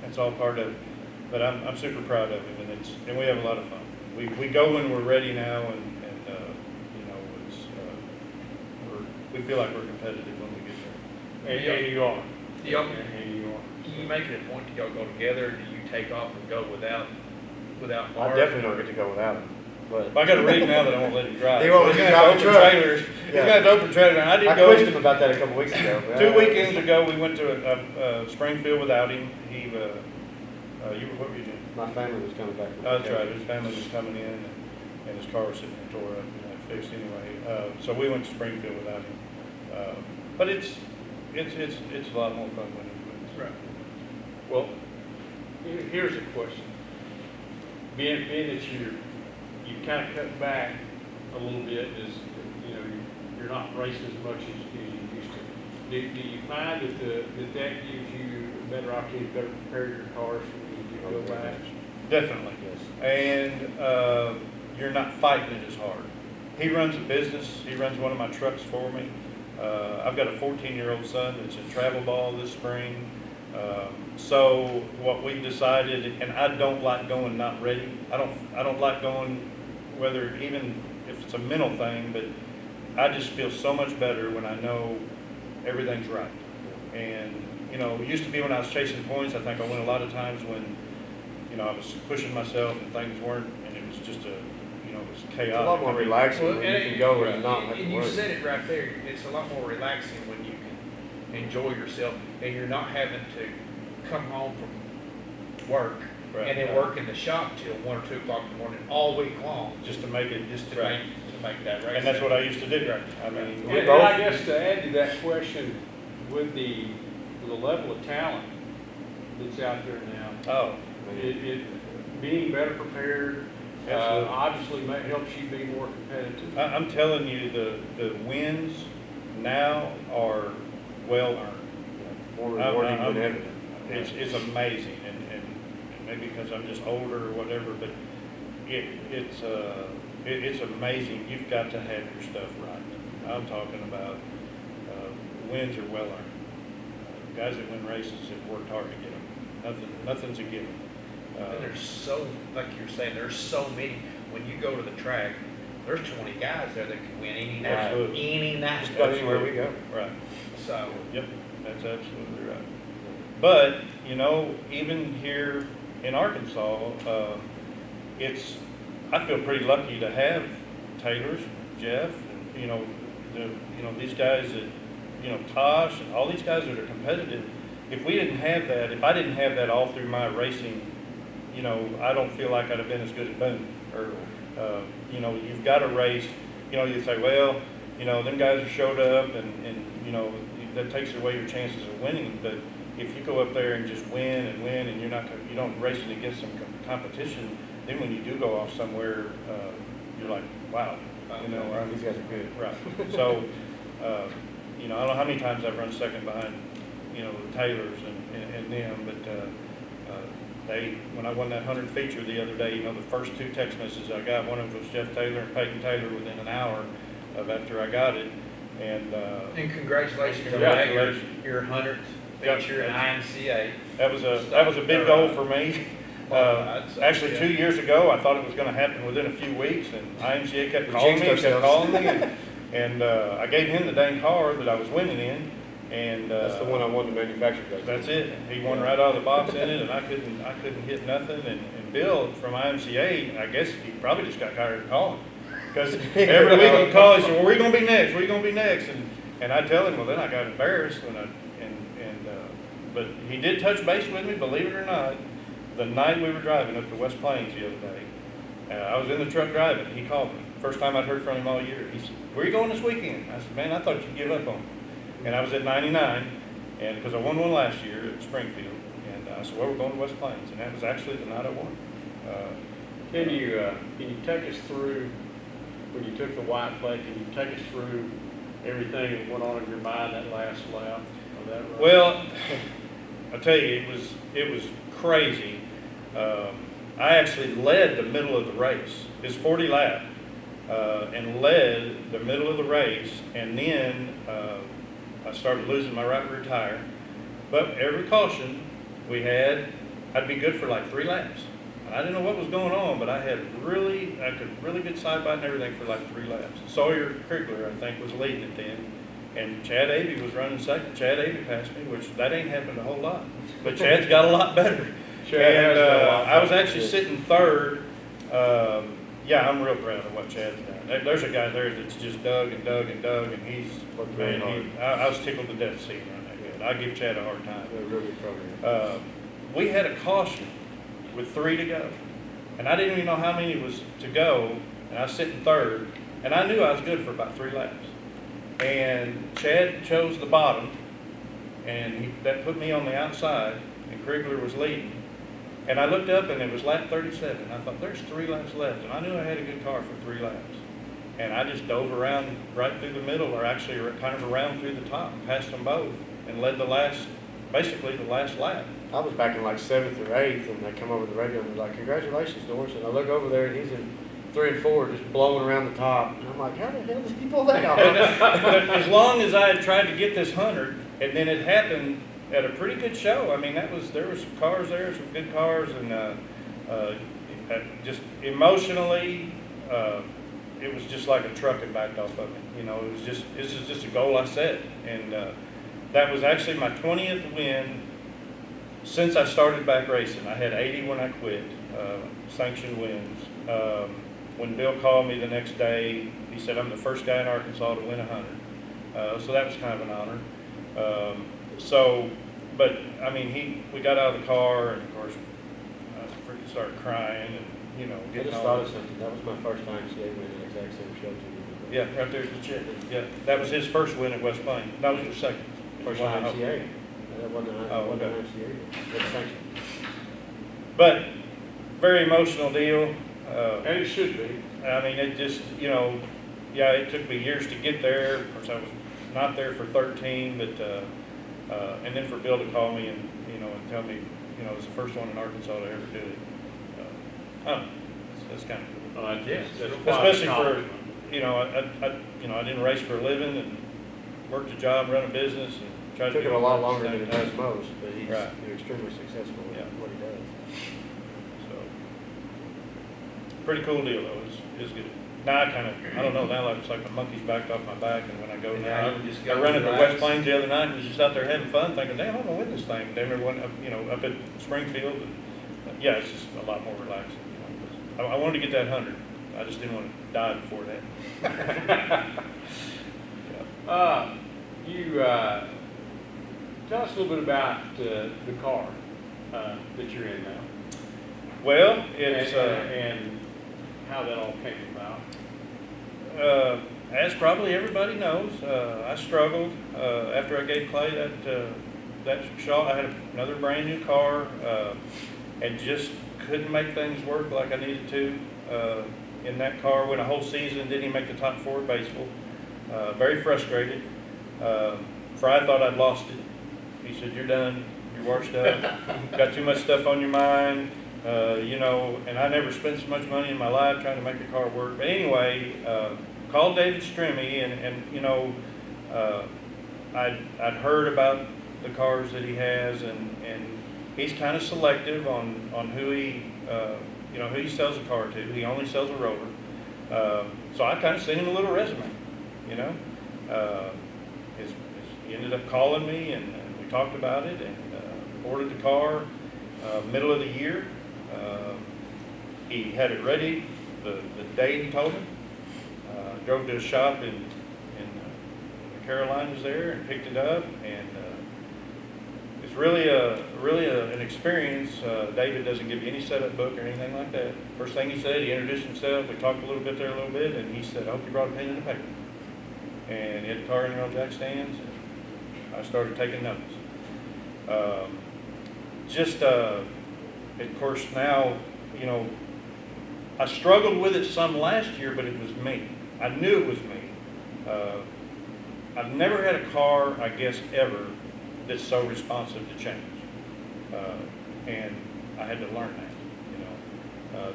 that's all part of it. But I'm super proud of him, and we have a lot of fun. We go when we're ready now, and you know, we feel like we're competitive when we get there. And you are. Do y'all, And you are. do you make it a point to y'all go together, or do you take off and go without Mark? I definitely don't get to go without him. But I got a rig now that I won't let him drive. He won't So let you drive the truck. He's got an open trailer, and I did I go. questioned him about that a couple weeks ago. 2 weekends ago, we went to Springfield without him. What were you doing? My family was coming back. From That's right. vacation. His family was coming in, and his car was sitting there tore up, fixed anyway. So we went to Springfield without him. But it's a lot more fun when he wins. Right. Well, here's a question. Being that you kind of cut back a little bit, is, you know, you're not racing as much as you used to. Do you find that gives you a better opportunity to better prepare your cars when you go back? Definitely. Yes. And you're not fighting it as hard. He runs a business. He runs one of my trucks for me. I've got a 14-year-old son that's in travel ball this spring. So what we've decided, and I don't like going not ready. I don't like going, whether even if it's a mental thing, but I just feel so much better when I know everything's right. And, you know, it used to be when I was chasing points, I think I went a lot of times when, you know, I was pushing myself and things weren't, and it was just it was chaotic. It's a lot more relaxing when you can go and not have to And you worry. said it right there, it's a lot more relaxing when you can enjoy yourself, and you're not having to come home from work Right. and then work in the shop till 1 or 2 o'clock in the morning all week long, Just to make it, to make that race. and that's what I used to do. I mean, And I guess to add to that question, with the level of talent that's out there now, it being better prepared, Absolutely. obviously helps you be more competitive. I'm telling you, the wins now are well earned. More rewarding I'm- than ever. It's amazing, and maybe because I'm just older or whatever, but it's amazing. You've got to have your stuff right. I'm talking about wins are well earned. Guys that win races have worked hard to get them. Nothing's a given. And there's so, like you're saying, there's so many. When you go to the track, there's 20 guys there that can win any night. Absolutely. Any night. Just about anywhere we go. Right. So, Yep, that's absolutely right. But, you know, even here in Arkansas, I feel pretty lucky to have Taylor's, Jeff, and, these guys that, Tosh, and all these guys that are competitive. If I didn't have that all through my racing, I don't feel like I'd have been as good as Boone. Or, you've got to race, you say, well, them guys have showed up, and that takes away your chances of winning. But if you go up there and just win and win, and you don't racing against some competition, then when you do go off somewhere, you're like, wow, you know, Right, these guys are good. right. So, you know, I don't know how many times I've run second behind, you know, the Taylors and them, but when I won that 100 feature the other day, you know, the first two text messages I got, one of them was Jeff Taylor and Peyton Taylor within an hour of after I got it, and Congratulations on Congratulations. your 100th Yep. feature in I.M.C.A. that was a big goal for me. Actually, Yeah. 2 years ago, I thought it was going to happen within a few weeks, and I.M.C.A. kept We calling me, jinxed kept ourselves. calling me, and I gave him the dang car that I was winning in, and That's the one I won the manufacturer. that's it. He won right out of the box in it, and I couldn't hit nothing. And Bill from I.M.C.A., I guess he probably just got tired of calling, because every week he'd call, he said, "Well, where you gonna be next? Where you gonna be next?" And I tell him, well, then I got embarrassed when but he did touch base with me, believe it or not, the night we were driving up to West Plains the other day. I was in the truck driving. He called me. First time I'd heard from him all year. He said, "Where you going this weekend?" I said, "Man, I thought you'd give up on me." And I was at 99, and because I won one last year at Springfield, and I said, "Well, we're going to West Plains," and that was actually the night I won. Can you take us through, when you took the white flag, can you take us through everything that went on in your mind that last lap of that run? Well, I tell you, it was crazy. I actually led the middle of the race. It's 40 lap, and led the middle of the race, and then I started losing my right rear tire. But every caution we had, I'd be good for like 3 laps. And I didn't know what was going on, but I could really good side bite and everything for like 3 laps. Sawyer Krigler, I think, was leading it then. And Chad Avey was running second. Chad Avey passed me, which that ain't happened a whole lot. But Chad's got a lot better. Chad And has got a lot I was better. actually sitting third. Yeah, I'm real proud of what Chad's done. There's a guy there that's just dug and dug and dug, and he's, Worked very man, I was tickled to death seeing him run that good. I give Chad a hard time. They're a really good program. We had a caution with 3 to go, and I didn't even know how many was to go, and I was sitting third, and I knew I was good for about 3 laps. And Chad chose the bottom, and that put me on the outside, and Krigler was leading. And I looked up, and it was lap 37. I thought, there's 3 laps left, and I knew I had a good car for 3 laps. And I just dove around right through the middle, or actually kind of around through the top, and passed them both, and led basically the last lap. I was back in like 7th or 8th, and they come over the radio and they're like, "Congratulations, Norris." And I look over there, and he's in 3 and 4, just blowing around the top. And I'm like, how the hell did he pull that off? But as long as I had tried to get this 100, and then it happened at a pretty good show. I mean, there was some cars there, some good cars, and just emotionally, it was just like a truck had backed off of me. You know, this is just a goal I set, and that was actually my 20th win since I started back racing. I had 80 when I quit, sanctioned wins. When Bill called me the next day, he said, "I'm the first guy in Arkansas to win 100." So that was kind of an honor. But I mean, we got out of the car, and of course, I freaking started crying, and you know, I getting just all. thought of something. That was my first time I.M.C.A. winning the exact same show to you. Yeah, right there's the chick. Yeah, that was his first win at West Plains. That was his second. First One, I hope. I.M.C.A. That wasn't an Oh, okay. I.M.C.A. That's sanctioned. But very emotional deal. And it should be. I mean, it just, you know, yeah, it took me years to get there. Of course, I was not there for 13, but, and then for Bill to call me and, you know, and tell me, you know, it was the first one in Arkansas to ever do it. That's kind of cool. That's Especially for, you know, I didn't race for a living, and worked a job, run a business, and tried It to took do him a lot all longer at the than it same does time. most, but he's Right. extremely successful Yeah. in what he does. So, pretty cool deal though. It's good. Now I don't know, now it's like the monkey's backed off my back, and when I go And now, now you just I go run at the relax. West Plains the other night, and was just out there having fun, thinking, damn, I'm gonna win this thing. Damn, everyone up, you know, up at Springfield, and yeah, it's just a lot more relaxing. You know, I wanted to get that 100. I just didn't want to die before that. You tell us a little bit about the car that you're in now, Well, it's and how that all came about. as probably everybody knows, I struggled after I gave Clay that shop, I had another brand new car, and just couldn't make things work like I needed to. In that car, went a whole season, didn't even make the top 4 at Batesville. Very frustrated. Fry thought I'd lost it. He said, "You're done. You're washed up. Got too much stuff on your mind." You know, and I never spent so much money in my life trying to make the car work. But anyway, called David Strimmy, and you know, I'd heard about the cars that he has, and he's kind of selective on who he, you know, who he sells a car to. He only sells a rover. So I kind of sent him a little resume, you know. He ended up calling me, and we talked about it, and ordered the car middle of the year. He had it ready the day he told me. Drove to a shop in the Carolinas there and picked it up, and it's really an experience. David doesn't give you any setup book or anything like that. First thing he said, he introduced himself. We talked a little bit, and he said, "I hope you brought a pen and a paper." And he had the car in the jack stands, and I started taking notes. Of course, now, you know, I struggled with it some last year, but it was me. I knew it was me. I've never had a car, I guess, ever that's so responsive to change. And I had to learn that, you know,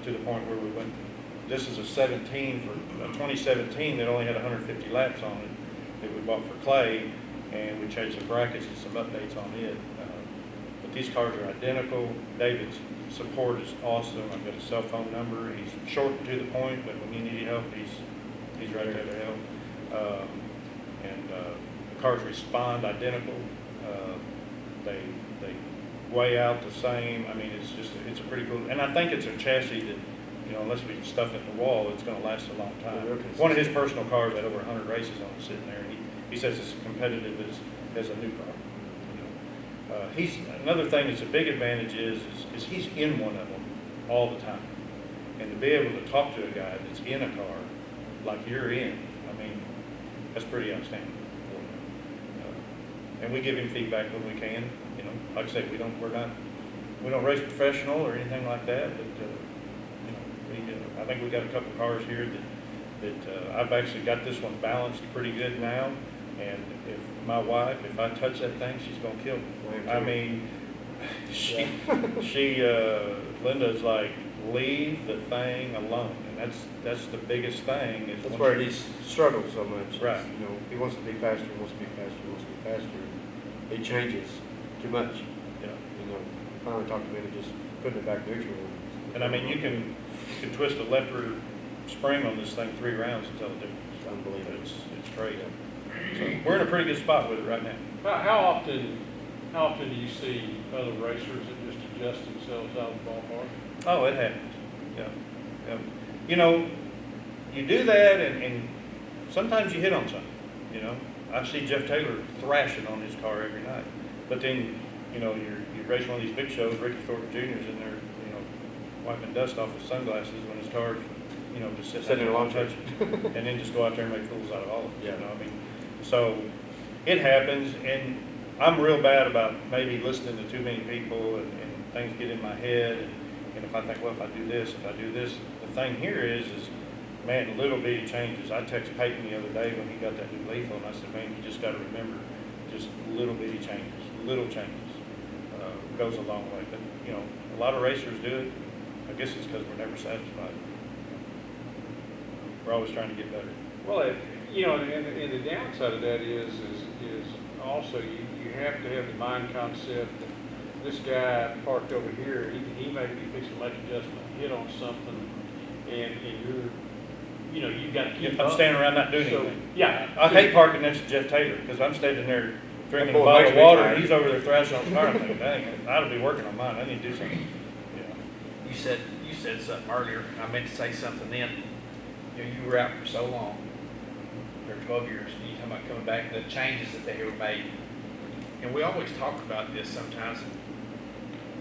to the point where we went. This is a 2017 that only had 150 laps on it that we bought for Clay, and we changed some brackets and some updates on it. But these cars are identical. David's support is awesome. I've got a cell phone number. He's short and to the point, but when you need help, he's right there to help. The cars respond identical. They weigh out the same. I mean, it's a pretty cool. And I think it's a chassis that, you know, unless we stuff it in the wall, it's going to last a long time. One of his personal cars had over 100 races on it sitting there. And he says it's as competitive as a new car. He's another thing that's a big advantage is he's in one of them all the time, and to be able to talk to a guy that's in a car like you're in, I mean, that's pretty outstanding. And we give him feedback when we can. You know, like I said, we don't race professional or anything like that, but you know, I think we got a couple cars here that I've actually got this one balanced pretty good now. And if my wife, if I touch that thing, she's gonna kill me. I mean, Linda's like, leave the thing alone, and that's the biggest thing. That's where he struggles so much. Right. You know, he wants to be faster, wants to be faster. He changes too much. Yeah. You know, finally talked to me and just putting it back neutral. And I mean, you can twist a left rear spring on this thing 3 rounds and tell the difference. It's unbelievable. It's crazy. So we're in a pretty good spot with it right now. How often do you see other racers that just adjust themselves out of the ballpark? Oh, it happens. Yeah. You know, you do that, and sometimes you hit on something. You know, I see Jeff Taylor thrashing on his car every night. But then, you know, you race one of these big shows, Ricky Thornton Jr.'s in there, you know, wiping dust off his sunglasses when his car's, you know, just sitting in a long touch, and then just go out there and make fools out of all of us. Yeah. You know, I mean, so it happens, and I'm real bad about maybe listening to too many people, and things get in my head, and if I think, well, if I do this, the thing here is man, little bitty changes. I texted Peyton the other day when he got that new lethal, and I said, man, you just got to remember, just little bitty changes, goes a long way. But, you know, a lot of racers do it. I guess it's because we're never satisfied. We're always trying to get better. Well, you know, and the downside of that is also you have to have the mind concept that this guy parked over here, he may be fixing to make an adjustment, hit on something, and you've got to keep I'm up. standing around not doing So, anything. yeah. I hate parking next to Jeff Taylor because I'm standing there drinking a bottle of water and he's over there thrashing on the car. I'm thinking, dang, I ought to be working on mine. I need to do something. Yeah. You said something earlier. I meant to say something then. You know, you were out for so long, for 12 years, and you talking about coming back, the changes that they ever made. And we always talk about this sometimes.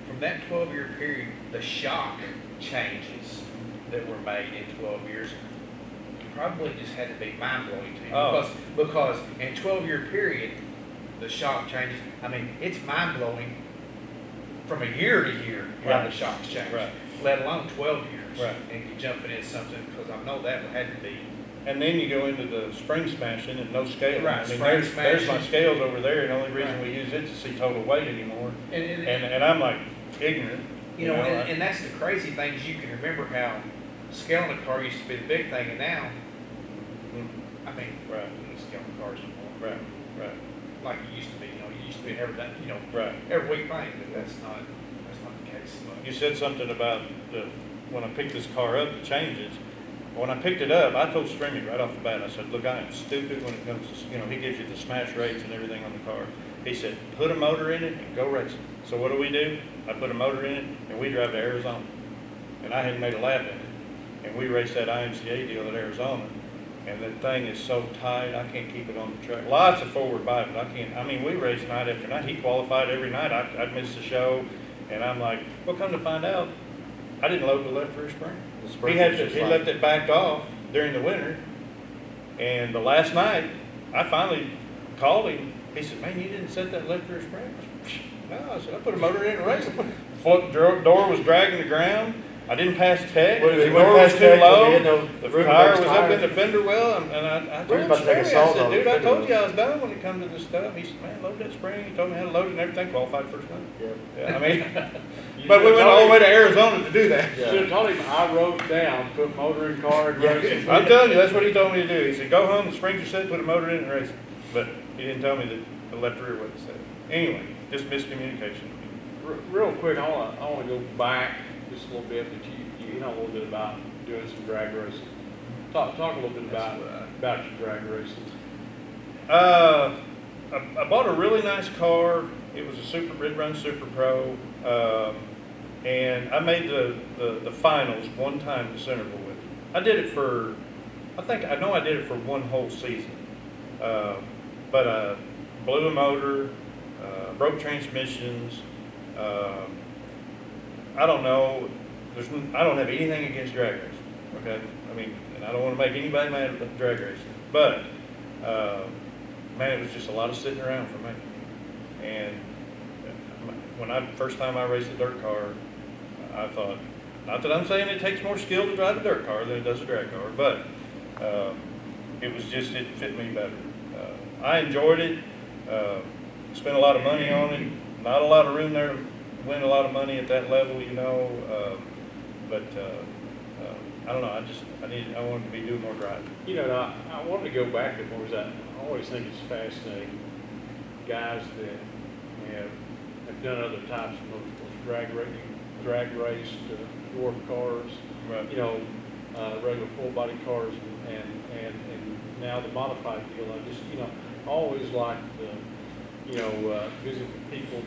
From that 12-year period, the shock changes that were made in 12 years probably just had to be mind-blowing to you. Oh. Because in 12-year period, the shock changes. I mean, it's mind blowing from a year to year how Right. the shocks change, Right. let alone 12 years. Right. And you jumping in something, because I know that had to be. And then you go into the spring smashing and no scale. Right, I mean, spring there's my smashing. scales over there, and the only reason Right. we use it is to see total weight anymore. And And I'm like ignorant. you know, I- and that's the crazy thing is you can remember how scaling a car used to be the big thing, and now, Mm, I mean, Right. you don't scale cars anymore. Right, right, Like it used to be. You know, it used to be every day, you know, right. every week thing, but that's not the case. You said something about when I picked this car up, the changes. When I picked it up, I told Strimmy right off the bat, I said, look, I am stupid when it comes to, he gives you the smash rates and everything on the car. He said, put a motor in it and go racing. So what do? I put a motor in it and we drive to Arizona. And I hadn't made a lap in it. And we raced that I.M.C.A. deal at Arizona. And that thing is so tight, I can't keep it on the track. Lots of forward bite, but we raced night after night. He qualified every night. I'd miss the show. And I'm like, well, come to find out, I didn't load the left rear spring. The spring He was just he like- left it backed off during the winter. And the last night, I finally called him. He said, man, you didn't set that left rear spring? I said, no, I said, I put a motor in and raced it. Door was dragging the ground. I didn't pass tech. Well, The he door went was past too tech, but he low. had no The room tire above was his up in tire. the fender well, and I We told was about to take a him, I saw said, on the dude, I fender told well. you I was done when it comes to this stuff. He said, man, load that spring. He told me how to load it and everything, qualified first time. Yeah. Yeah, I mean, You but we should've went all the told way him- to Arizona to do that. Yeah. Should've told him I wrote down, put motor in car and Yeah. race. I'm telling you, that's what he told me to do. He said, go home, the springs are set, put a motor in and race it. But he didn't tell me that the left rear wasn't set. Anyway, just miscommunication. Real quick, I wanna go back just a little bit, but you know a little bit about doing some drag racing. Talk a little bit about your drag racing. I bought a really nice car. It was it run Super Pro. And I made the finals one time at Centerville with it. I did it for, I know I did it for one whole season. But blew a motor, broke transmissions. I don't know. I don't have anything against drag racing. Okay, I mean, and I don't want to make anybody mad about drag racing, but man, it was just a lot of sitting around for me. And when first time I raced a dirt car, I thought, not that I'm saying it takes more skill to drive a dirt car than it does a drag car, but it fit me better. I enjoyed it. Spent a lot of money on it. Not a lot of room there to win a lot of money at that level, but I don't know. I wanted to be doing more driving. You know, I wanted to go back to more that. I always think it's fascinating, guys that have done other types of motorsports, drag raced, dwarf cars, Right. you know, regular full body cars, and now the modified deal. I just, always like visit with people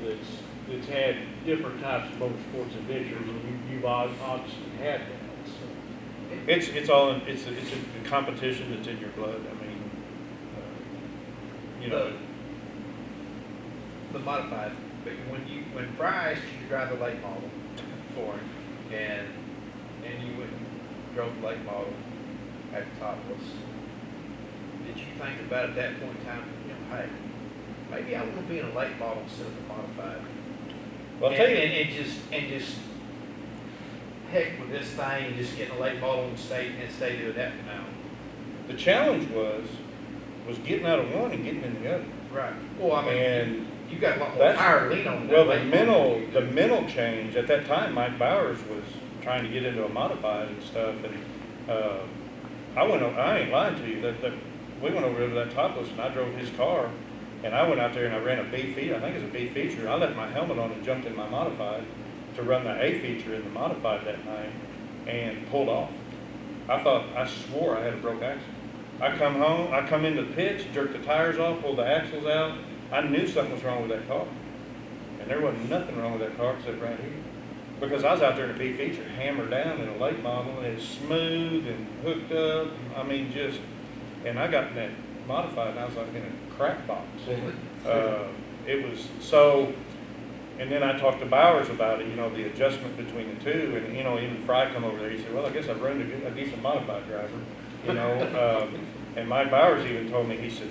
that's had different types of motorsports adventures, and you've obviously had that. So. It's a competition that's in your blood. I mean, The modified, but when Fry asked you to drive the late model for him, and you went and drove the late model at the top, did you think about at that point in time, hey, maybe I want to be in a late model instead of a modified? well, I'll tell you, and just heck with this thing and just getting a late model and stay doing that for now. the challenge was getting out of one and getting in the other. Right. Well, I mean, And you got a lot more that's, power to lean on. well, that late model. the mental change at that time. Mike Bowers was trying to get into a modified and stuff, and I ain't lying to you. That we went over to that topless, and I drove his car, and I went out there and I ran a B feature. I think it's a B feature. I left my helmet on and jumped in my modified to run the A feature in the modified that night, and pulled off. I swore I had a broke axle. I come home, I come into the pits, jerked the tires off, pulled the axles out. I knew something was wrong with that car. And there wasn't nothing wrong with that car except right here. Because I was out there in a B feature, hammered down in a late model, and it's smooth and hooked up. I mean, and I got in that modified, and I was like in a crack box. It was so, and then I talked to Bowers about it, the adjustment between the two, and, even Fry come over there, he said, well, I guess I've run a decent modified driver, and Mike Bowers even told me, he said,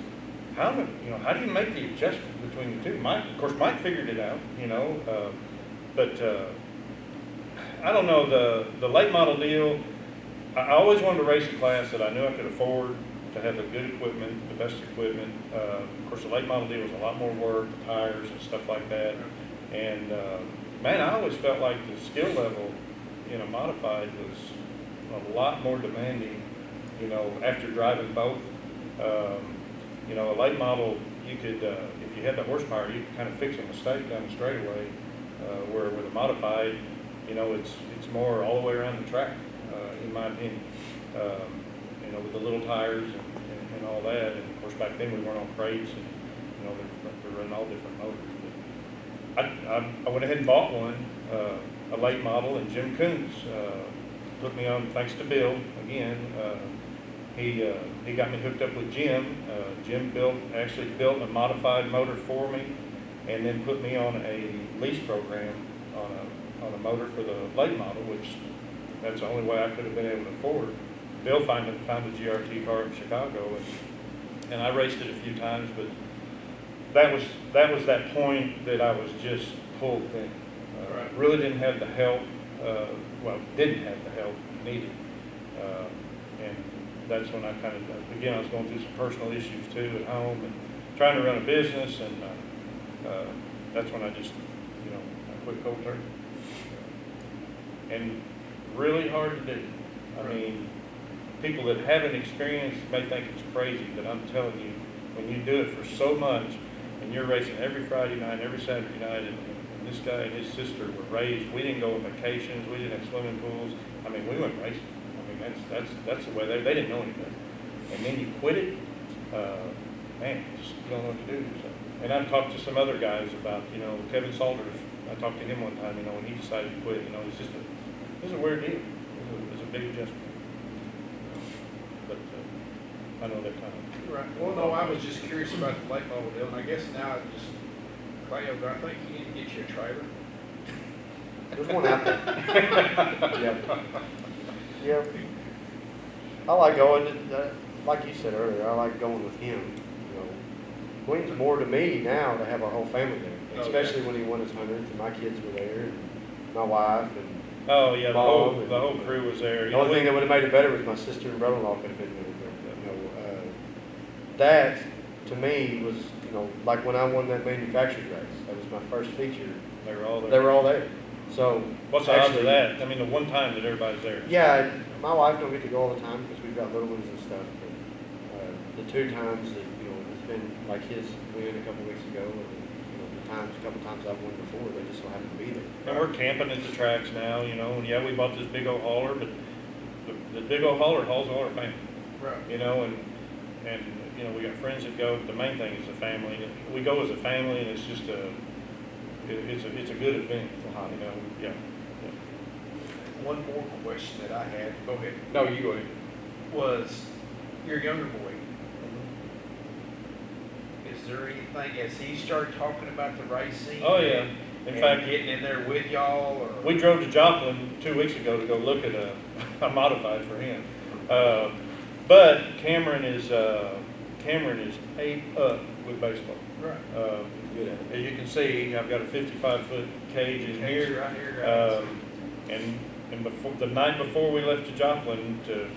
how do you make the adjustment between the two? Of course, Mike figured it out, but I don't know, the late model deal, I always wanted to race a class that I knew I could afford, to have the good equipment, the best equipment. Of course, the late model deal was a lot more work, the tires and stuff like that. And man, I always felt like the skill level in a modified was a lot more demanding, after driving both. A late model, you could, if you had the horsepower, you could kind of fix a mistake down the straightaway, where with a modified, it's more all the way around the track, in my opinion. With the little tires and all that. And of course, back then we weren't on crates, and they're running all different motors. But I went ahead and bought one, a late model, and Jim Coons put me on, thanks to Bill again. He got me hooked up with Jim. Jim actually built a modified motor for me, and then put me on a lease program on a motor for the late model, which that's the only way I could have been able to afford. Bill found a GRT car in Chicago, and I raced it a few times, but that was that point that I was just pulled thin. Really didn't have the help. Didn't have the help needed, and that's when I kind of, again, I was going through some personal issues too at home, and trying to run a business, and that's when I just, I quit cold turkey. And really hard to do. I mean, people that haven't experienced may think it's crazy, but I'm telling you, when you do it for so much, and you're racing every Friday night, every Saturday night, and this guy and his sister were raised, we didn't go on vacations, we didn't have swimming pools. I mean, we went racing. I mean, that's the way they didn't know anything. And then you quit it, man, you just don't know what to do. So. And I've talked to some other guys about, Kevin Salters. I talked to him one time, when he decided to quit. It's a weird deal. It's a big adjustment. But I know that kind of. Right. Well, no, I was just curious about the late model deal, and I guess now Clay, I think you need to get you a trailer. There's one out there. Yep. I like going, like you said earlier, I like going with him. It means more to me now to have our whole family there, especially when he won his 100th, and my kids were there, and my wife, and oh yeah, mom, the whole crew was there. The only thing that would have made it better was my sister and brother-in-law could have been there. That to me was, like when I won that manufactured race. That was my first feature. They were all there. They were all there. So what's the odds of that? I mean, the one time that everybody's there. Yeah, my wife don't get to go all the time because we've got little ones and stuff. But the two times that it's been like his win a couple weeks ago, and a couple times I've won before, they just so happen to be there. And we're camping at the tracks now, and yeah, we bought this big old hauler, but the big old hauler hauls all our family. Right. And we got friends that go, but the main thing is the family. We go as a family, and it's just it's a good event. Yeah. One more question that I had. Go ahead. No, you go ahead. Was your younger boy? Is there anything as he started talking about the racing? Oh yeah. In fact, getting in there with y'all, or we drove to Joplin 2 weeks ago to go look at a modified for him. But Cameron is ate up with baseball. right? As you can see, I've got a 55-foot cage in here. Right here, guys. And before, the night before we left to Joplin to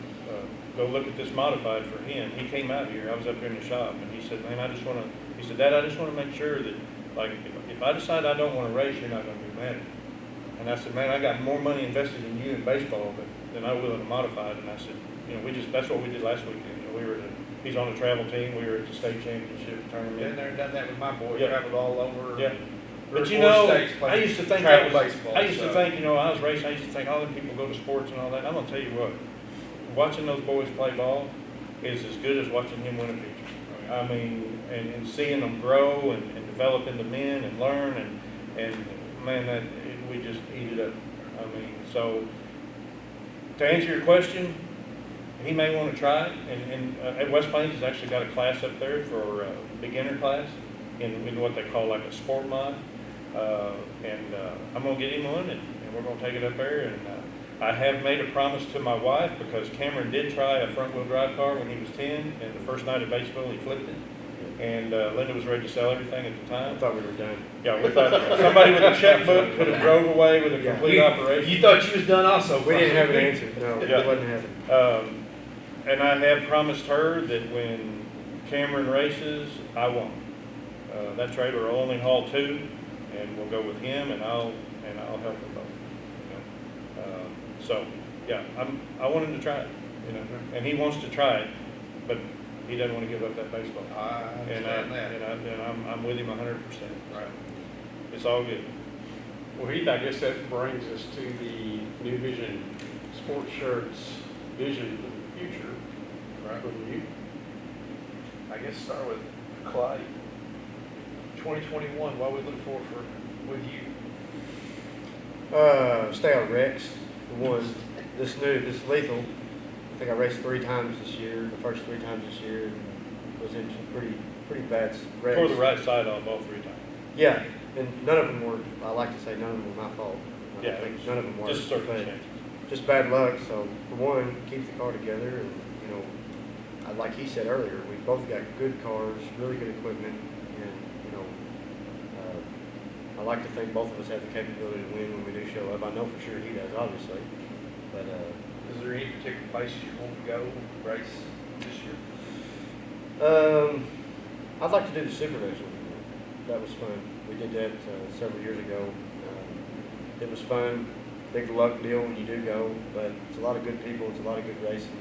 go look at this modified for him, he came out here. I was up here in the shop, and he said, "Man, he said, Dad, I just want to make sure that, like, if I decide I don't want to race, you're not going to be mad at me." And I said, "Man, I got more money invested in you in baseball than I will in a modified." And I said, that's what we did last weekend. He's on the travel team. We were at the state championship tournament. Been there, done that with my boy. Yeah. Traveled all over. Yeah. But States I used to think travel that was, baseball. I used to think, I was racing, I used to think all the people go to sports and all that. I'm going to tell you what, watching those boys play ball is as good as watching him win a feature. I mean, and seeing them grow and develop into men and learn and man, we just eat it up. I mean, so to answer your question, he may want to try it, and at West Plains has actually got a class up there for beginner class in what they call like a sport mod, and I'm going to get him one, and we're going to take it up there, and I have made a promise to my wife, because Cameron did try a front wheel drive car when he was 10, and the first night at Batesville he flipped it, and Linda was ready to sell everything at the I time. thought we were done. Yeah, we thought somebody with a checkbook could have drove away with a Yeah. complete operation. You thought you was done also? We didn't have an answer, no, Yeah. it wasn't happening. And I have promised her that when Cameron races, I won't. That trailer will only haul 2, and we'll go with him, and I'll help them both. You know? So, yeah, I want him to try it, you know, and he wants to try it, but he doesn't want to give up that baseball. I And understand that. I'm with him 100%. Right. It's all good. Well, Heath, I guess that brings us to the New Vision Sports Shirts vision for the future. Right. From you. I guess start with Clay. 2021, what we look for with you? Stay on Rex, for one. This lethal, I think I raced 3 times this year, the first 3 times this year, and was in some pretty bad wrecks. Tore the right side off all 3 times. Yeah, and none of them were, I like to say, none of them were my fault. I Yeah, think none of them were. Just but circumstances. just bad luck, so for one, keep the car together, and, you know, like he said earlier, we both got good cars, really good equipment, and, you know, I like to think both of us have the capability to win when we do show up. I know for sure he does, obviously, but, Is there any particular places you want to go race this year? I'd like to do the Super Regional. That was fun. We did that several years ago. It was fun. Big luck deal when you do go, but it's a lot of good people. It's a lot of good racing.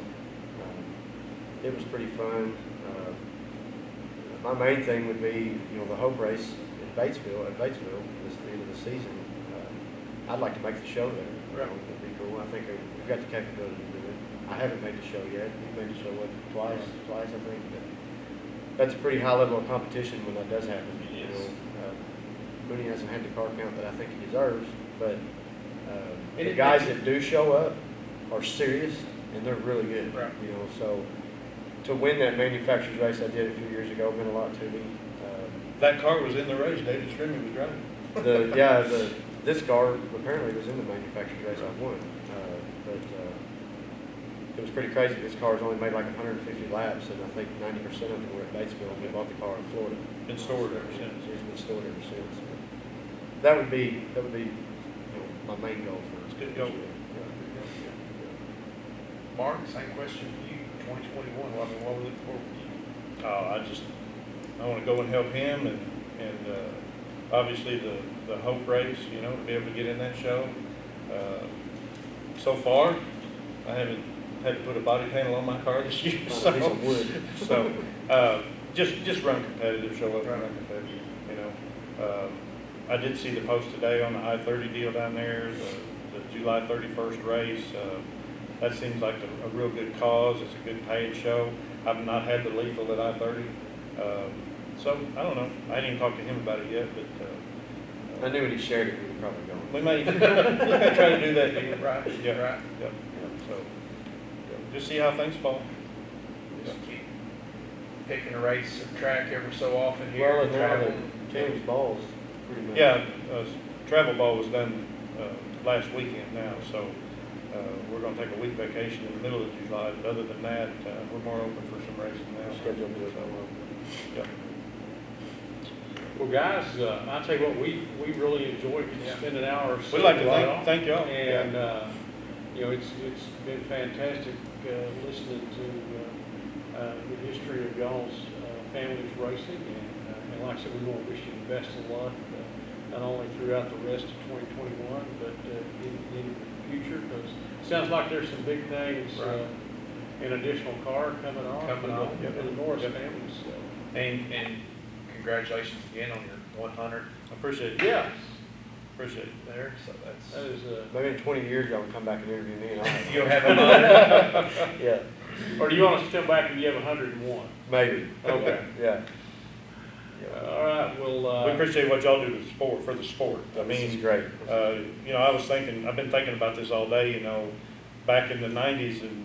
It was pretty fun. My main thing would be, you know, the Hope race in Batesville. This the end of the season. I'd like to make the show there. Right. It'd be cool. I think we've got the capability to do it. I haven't made the show yet. You've made the show twice, I think. But that's a pretty high level of competition when that does happen. It You is. know, Mooney hasn't had the car count that I think he deserves, but And the it guys makes- that do show up are serious and they're really good. Right. You know, so to win that manufacturer's race I did a few years ago meant a lot to me. That car was in the race. David Strimmy was driving. This car apparently was in the manufacturer's race I won, but it was pretty crazy. This car's only made like 150 laps, and I think 90% of them were at Batesville. And we bought the car in Florida. Been stored ever since. It's been stored ever since. That would be you know, my main goal for. It's good to go. Mark, same question for you. 2021, what we look for with you? I want to go and help him, and obviously the Hope race, you know, to be able to get in that show. So far, I haven't had to put a body panel on my car this year, Find a piece of wood. so just run competitive, show up and run competitive, you know. I did see the post today on the I-30 deal down there, the July 31st race. That seems like a real good cause. It's a good paid show. I've not had the lethal at I-30. So, I don't know. I didn't even talk to him about it yet, but I knew when he shared it, we were probably going. we may try to do that here. Right, Yeah. right. Yeah. So, just see how things fall. Just keep picking a race or track every so often here. Well, and now travel. that James Ball's pretty much. Yeah, travel ball was done last weekend now, so we're going to take a week vacation in the middle of July. But other than that, we're more open for some racing now. Scheduled to do it. Yeah. Well, guys, I'll tell you what, we really enjoyed spending an hour or so. We'd like to with y'all. thank y'all. And, you know, it's been fantastic listening to the history of y'all's family's racing. And like I said, we want to wish you the best of luck, not only throughout the rest of 2021, but in the future, because it sounds like there's some big things, Right. an additional car coming on. Coming on. For the Norris Yep. family, so. And congratulations again on your 100 I appreciate it. Yeah, Appreciate it. there. So that that's is, Maybe in 20 years, y'all can come back and interview me and I'll have you'll have another. Yeah, or do you want us to come back and you have 101? maybe. Okay. Yeah. All right, well, We appreciate what y'all do for the sport. I This is mean, great. you know, I've been thinking about this all day, you know, back in the 90s, and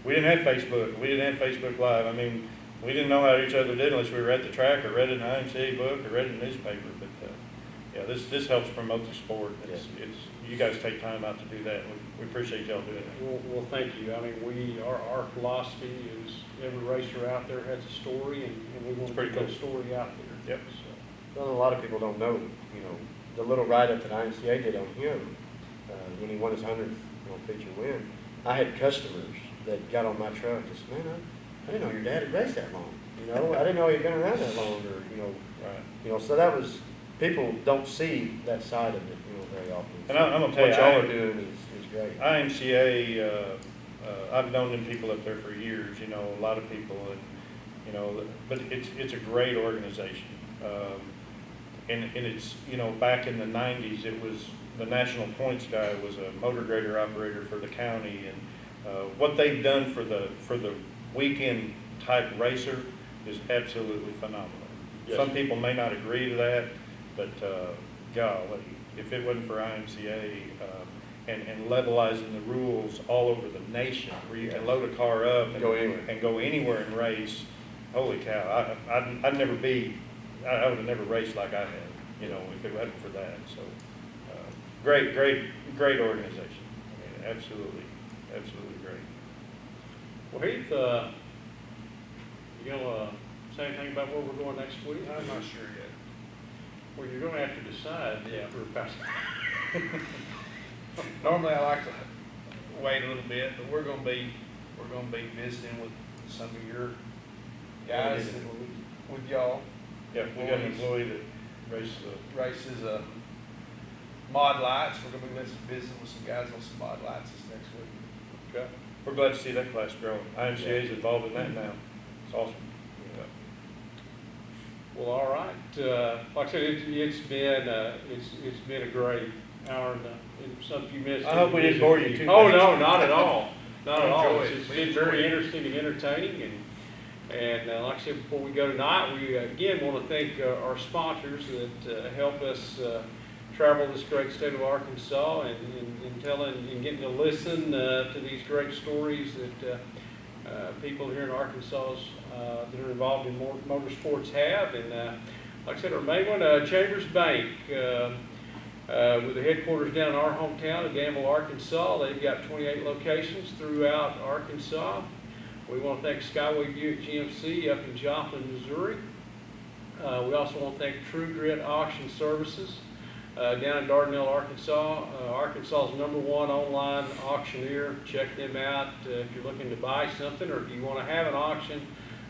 we didn't have Facebook. We didn't have Facebook Live. I mean, we didn't know how each other did unless we were at the track or read an I.M.C.A. book or read a newspaper. But yeah, this helps promote the sport. You guys take time out to do that. We appreciate y'all doing that. Well, thank you. I mean, our philosophy is every racer out there has a story, and we want to pretty put that cool. story out there. Yep. So, Well, a lot of people don't know, the little write-up that I.M.C.A. did on him, when he won his 100th, feature win. I had customers that got on my truck and said, man, I didn't know your dad had raced that long, I didn't know he'd been around that long, Right. so that was, people don't see that side of it, very often. And I'm gonna tell you, what y'all are doing is great. I.M.C.A. I've known them people up there for years. A lot of people, and but it's a great organization. And it's back in the '90s, it was the national points guy was a motor grader operator for the county, and what they've done for the weekend type racer is absolutely phenomenal. Yes. Some people may not agree to that, but golly, if it wasn't for I.M.C.A. And levelizing the rules all over the nation, where you can load a car up and go anywhere and race, holy cow! I'd never be. I would have never raced like I have, if it wasn't for that. So, great organization. I mean, absolutely great. well, Heath, you gonna say anything about where we're going next week? I'm not sure yet. Well, you're gonna have to decide. Yeah. If we're past. Normally, I like to wait a little bit, but we're gonna be visiting with some of your guys and with y'all. Yeah, we got an employee that races mod lights. We're gonna be visiting with some guys on some mod lights this next week. Okay. We're glad to see that class growing. I.M.C.A. is involved in that now. It's awesome. Well, all right. Like I said, it's been a great hour and some few minutes. I hope we didn't bore you too Oh, much. no, not at all. Not at all. Enjoy it. It's been very interesting and entertaining. And like I said, before we go tonight, we again want to thank our sponsors that help us travel this great state of Arkansas and telling and getting to listen to these great stories that people here in Arkansas that are involved in motorsports have. And like I said, our main one, Chambers Bank, with the headquarters down in our hometown of Gamble, Arkansas. They've got 28 locations throughout Arkansas. We want to thank Skyway Buick GMC up in Joplin, Missouri. We also want to thank True Grit Auction Services down in Dardanelle, Arkansas. Arkansas's #1 online auctioneer. Check them out if you're looking to buy something or if you want to have an auction.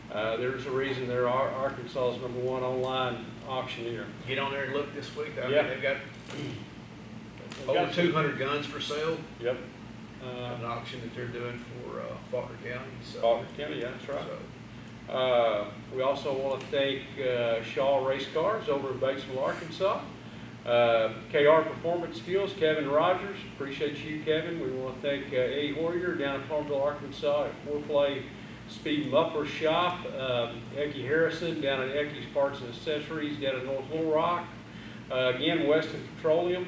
There's a reason they're Arkansas's #1 online auctioneer. Get on there and look this week. I mean, Yeah. they've got over 200 guns for sale. Yep. An auction that they're doing for Faulkner County. So, Faulkner County, yeah, that's right. So, We also want to thank Shaw Race Cars over in Batesville, Arkansas. KR Performance Fuels, Kevin Rogers. Appreciate you, Kevin. We want to thank Eddie Hoyer down in Palmerville, Arkansas at Foreplay Speed Muffler Shop. Ecky Harrison down at Ecky's Parts and Accessories down in North Little Rock. Again, Weston Petroleum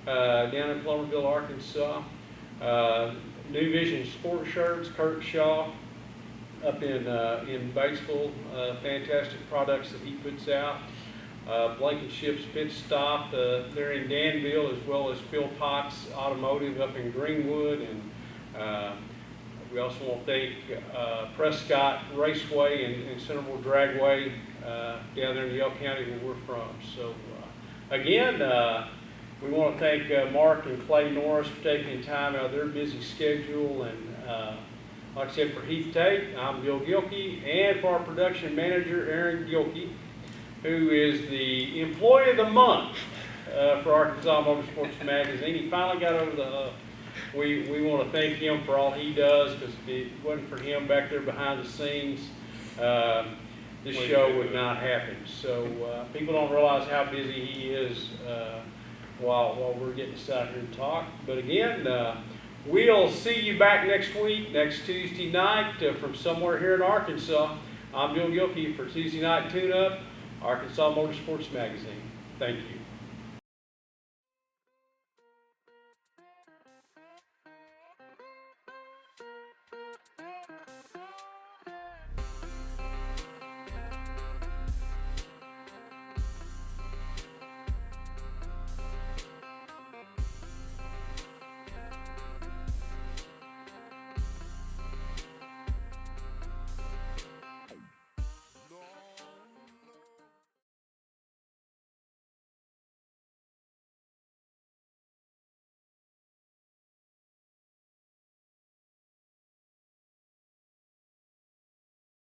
down in Palmerville, Arkansas. New Vision Sport Shirts, Kurt Shaw up in Batesville. Fantastic products that he puts out. Blankenship's Pit Stop, they're in Danville, as well as Phil Potts Automotive up in Greenwood. And we also want to thank Prescott Raceway and Centerville Dragway down there in Yell County where we're from. So again, we want to thank Mark and Clay Norris for taking time out of their busy schedule. And like I said, for Heath Tate, I'm Bill Gilkey, and for our production manager, Aaron Gilkey, who is the Employee of the Month for Arkansas Motorsports Magazine. He finally got over the hump. We want to thank him for all he does, because if it wasn't for him back there behind the scenes, this show would not happen. So people don't realize how busy he is while we're getting us out here to talk. But again, we'll see you back next week, next Tuesday night from somewhere here in Arkansas. I'm Bill Gilkey for Tuesday Night Tune-Up, Arkansas Motorsports Magazine. Thank you.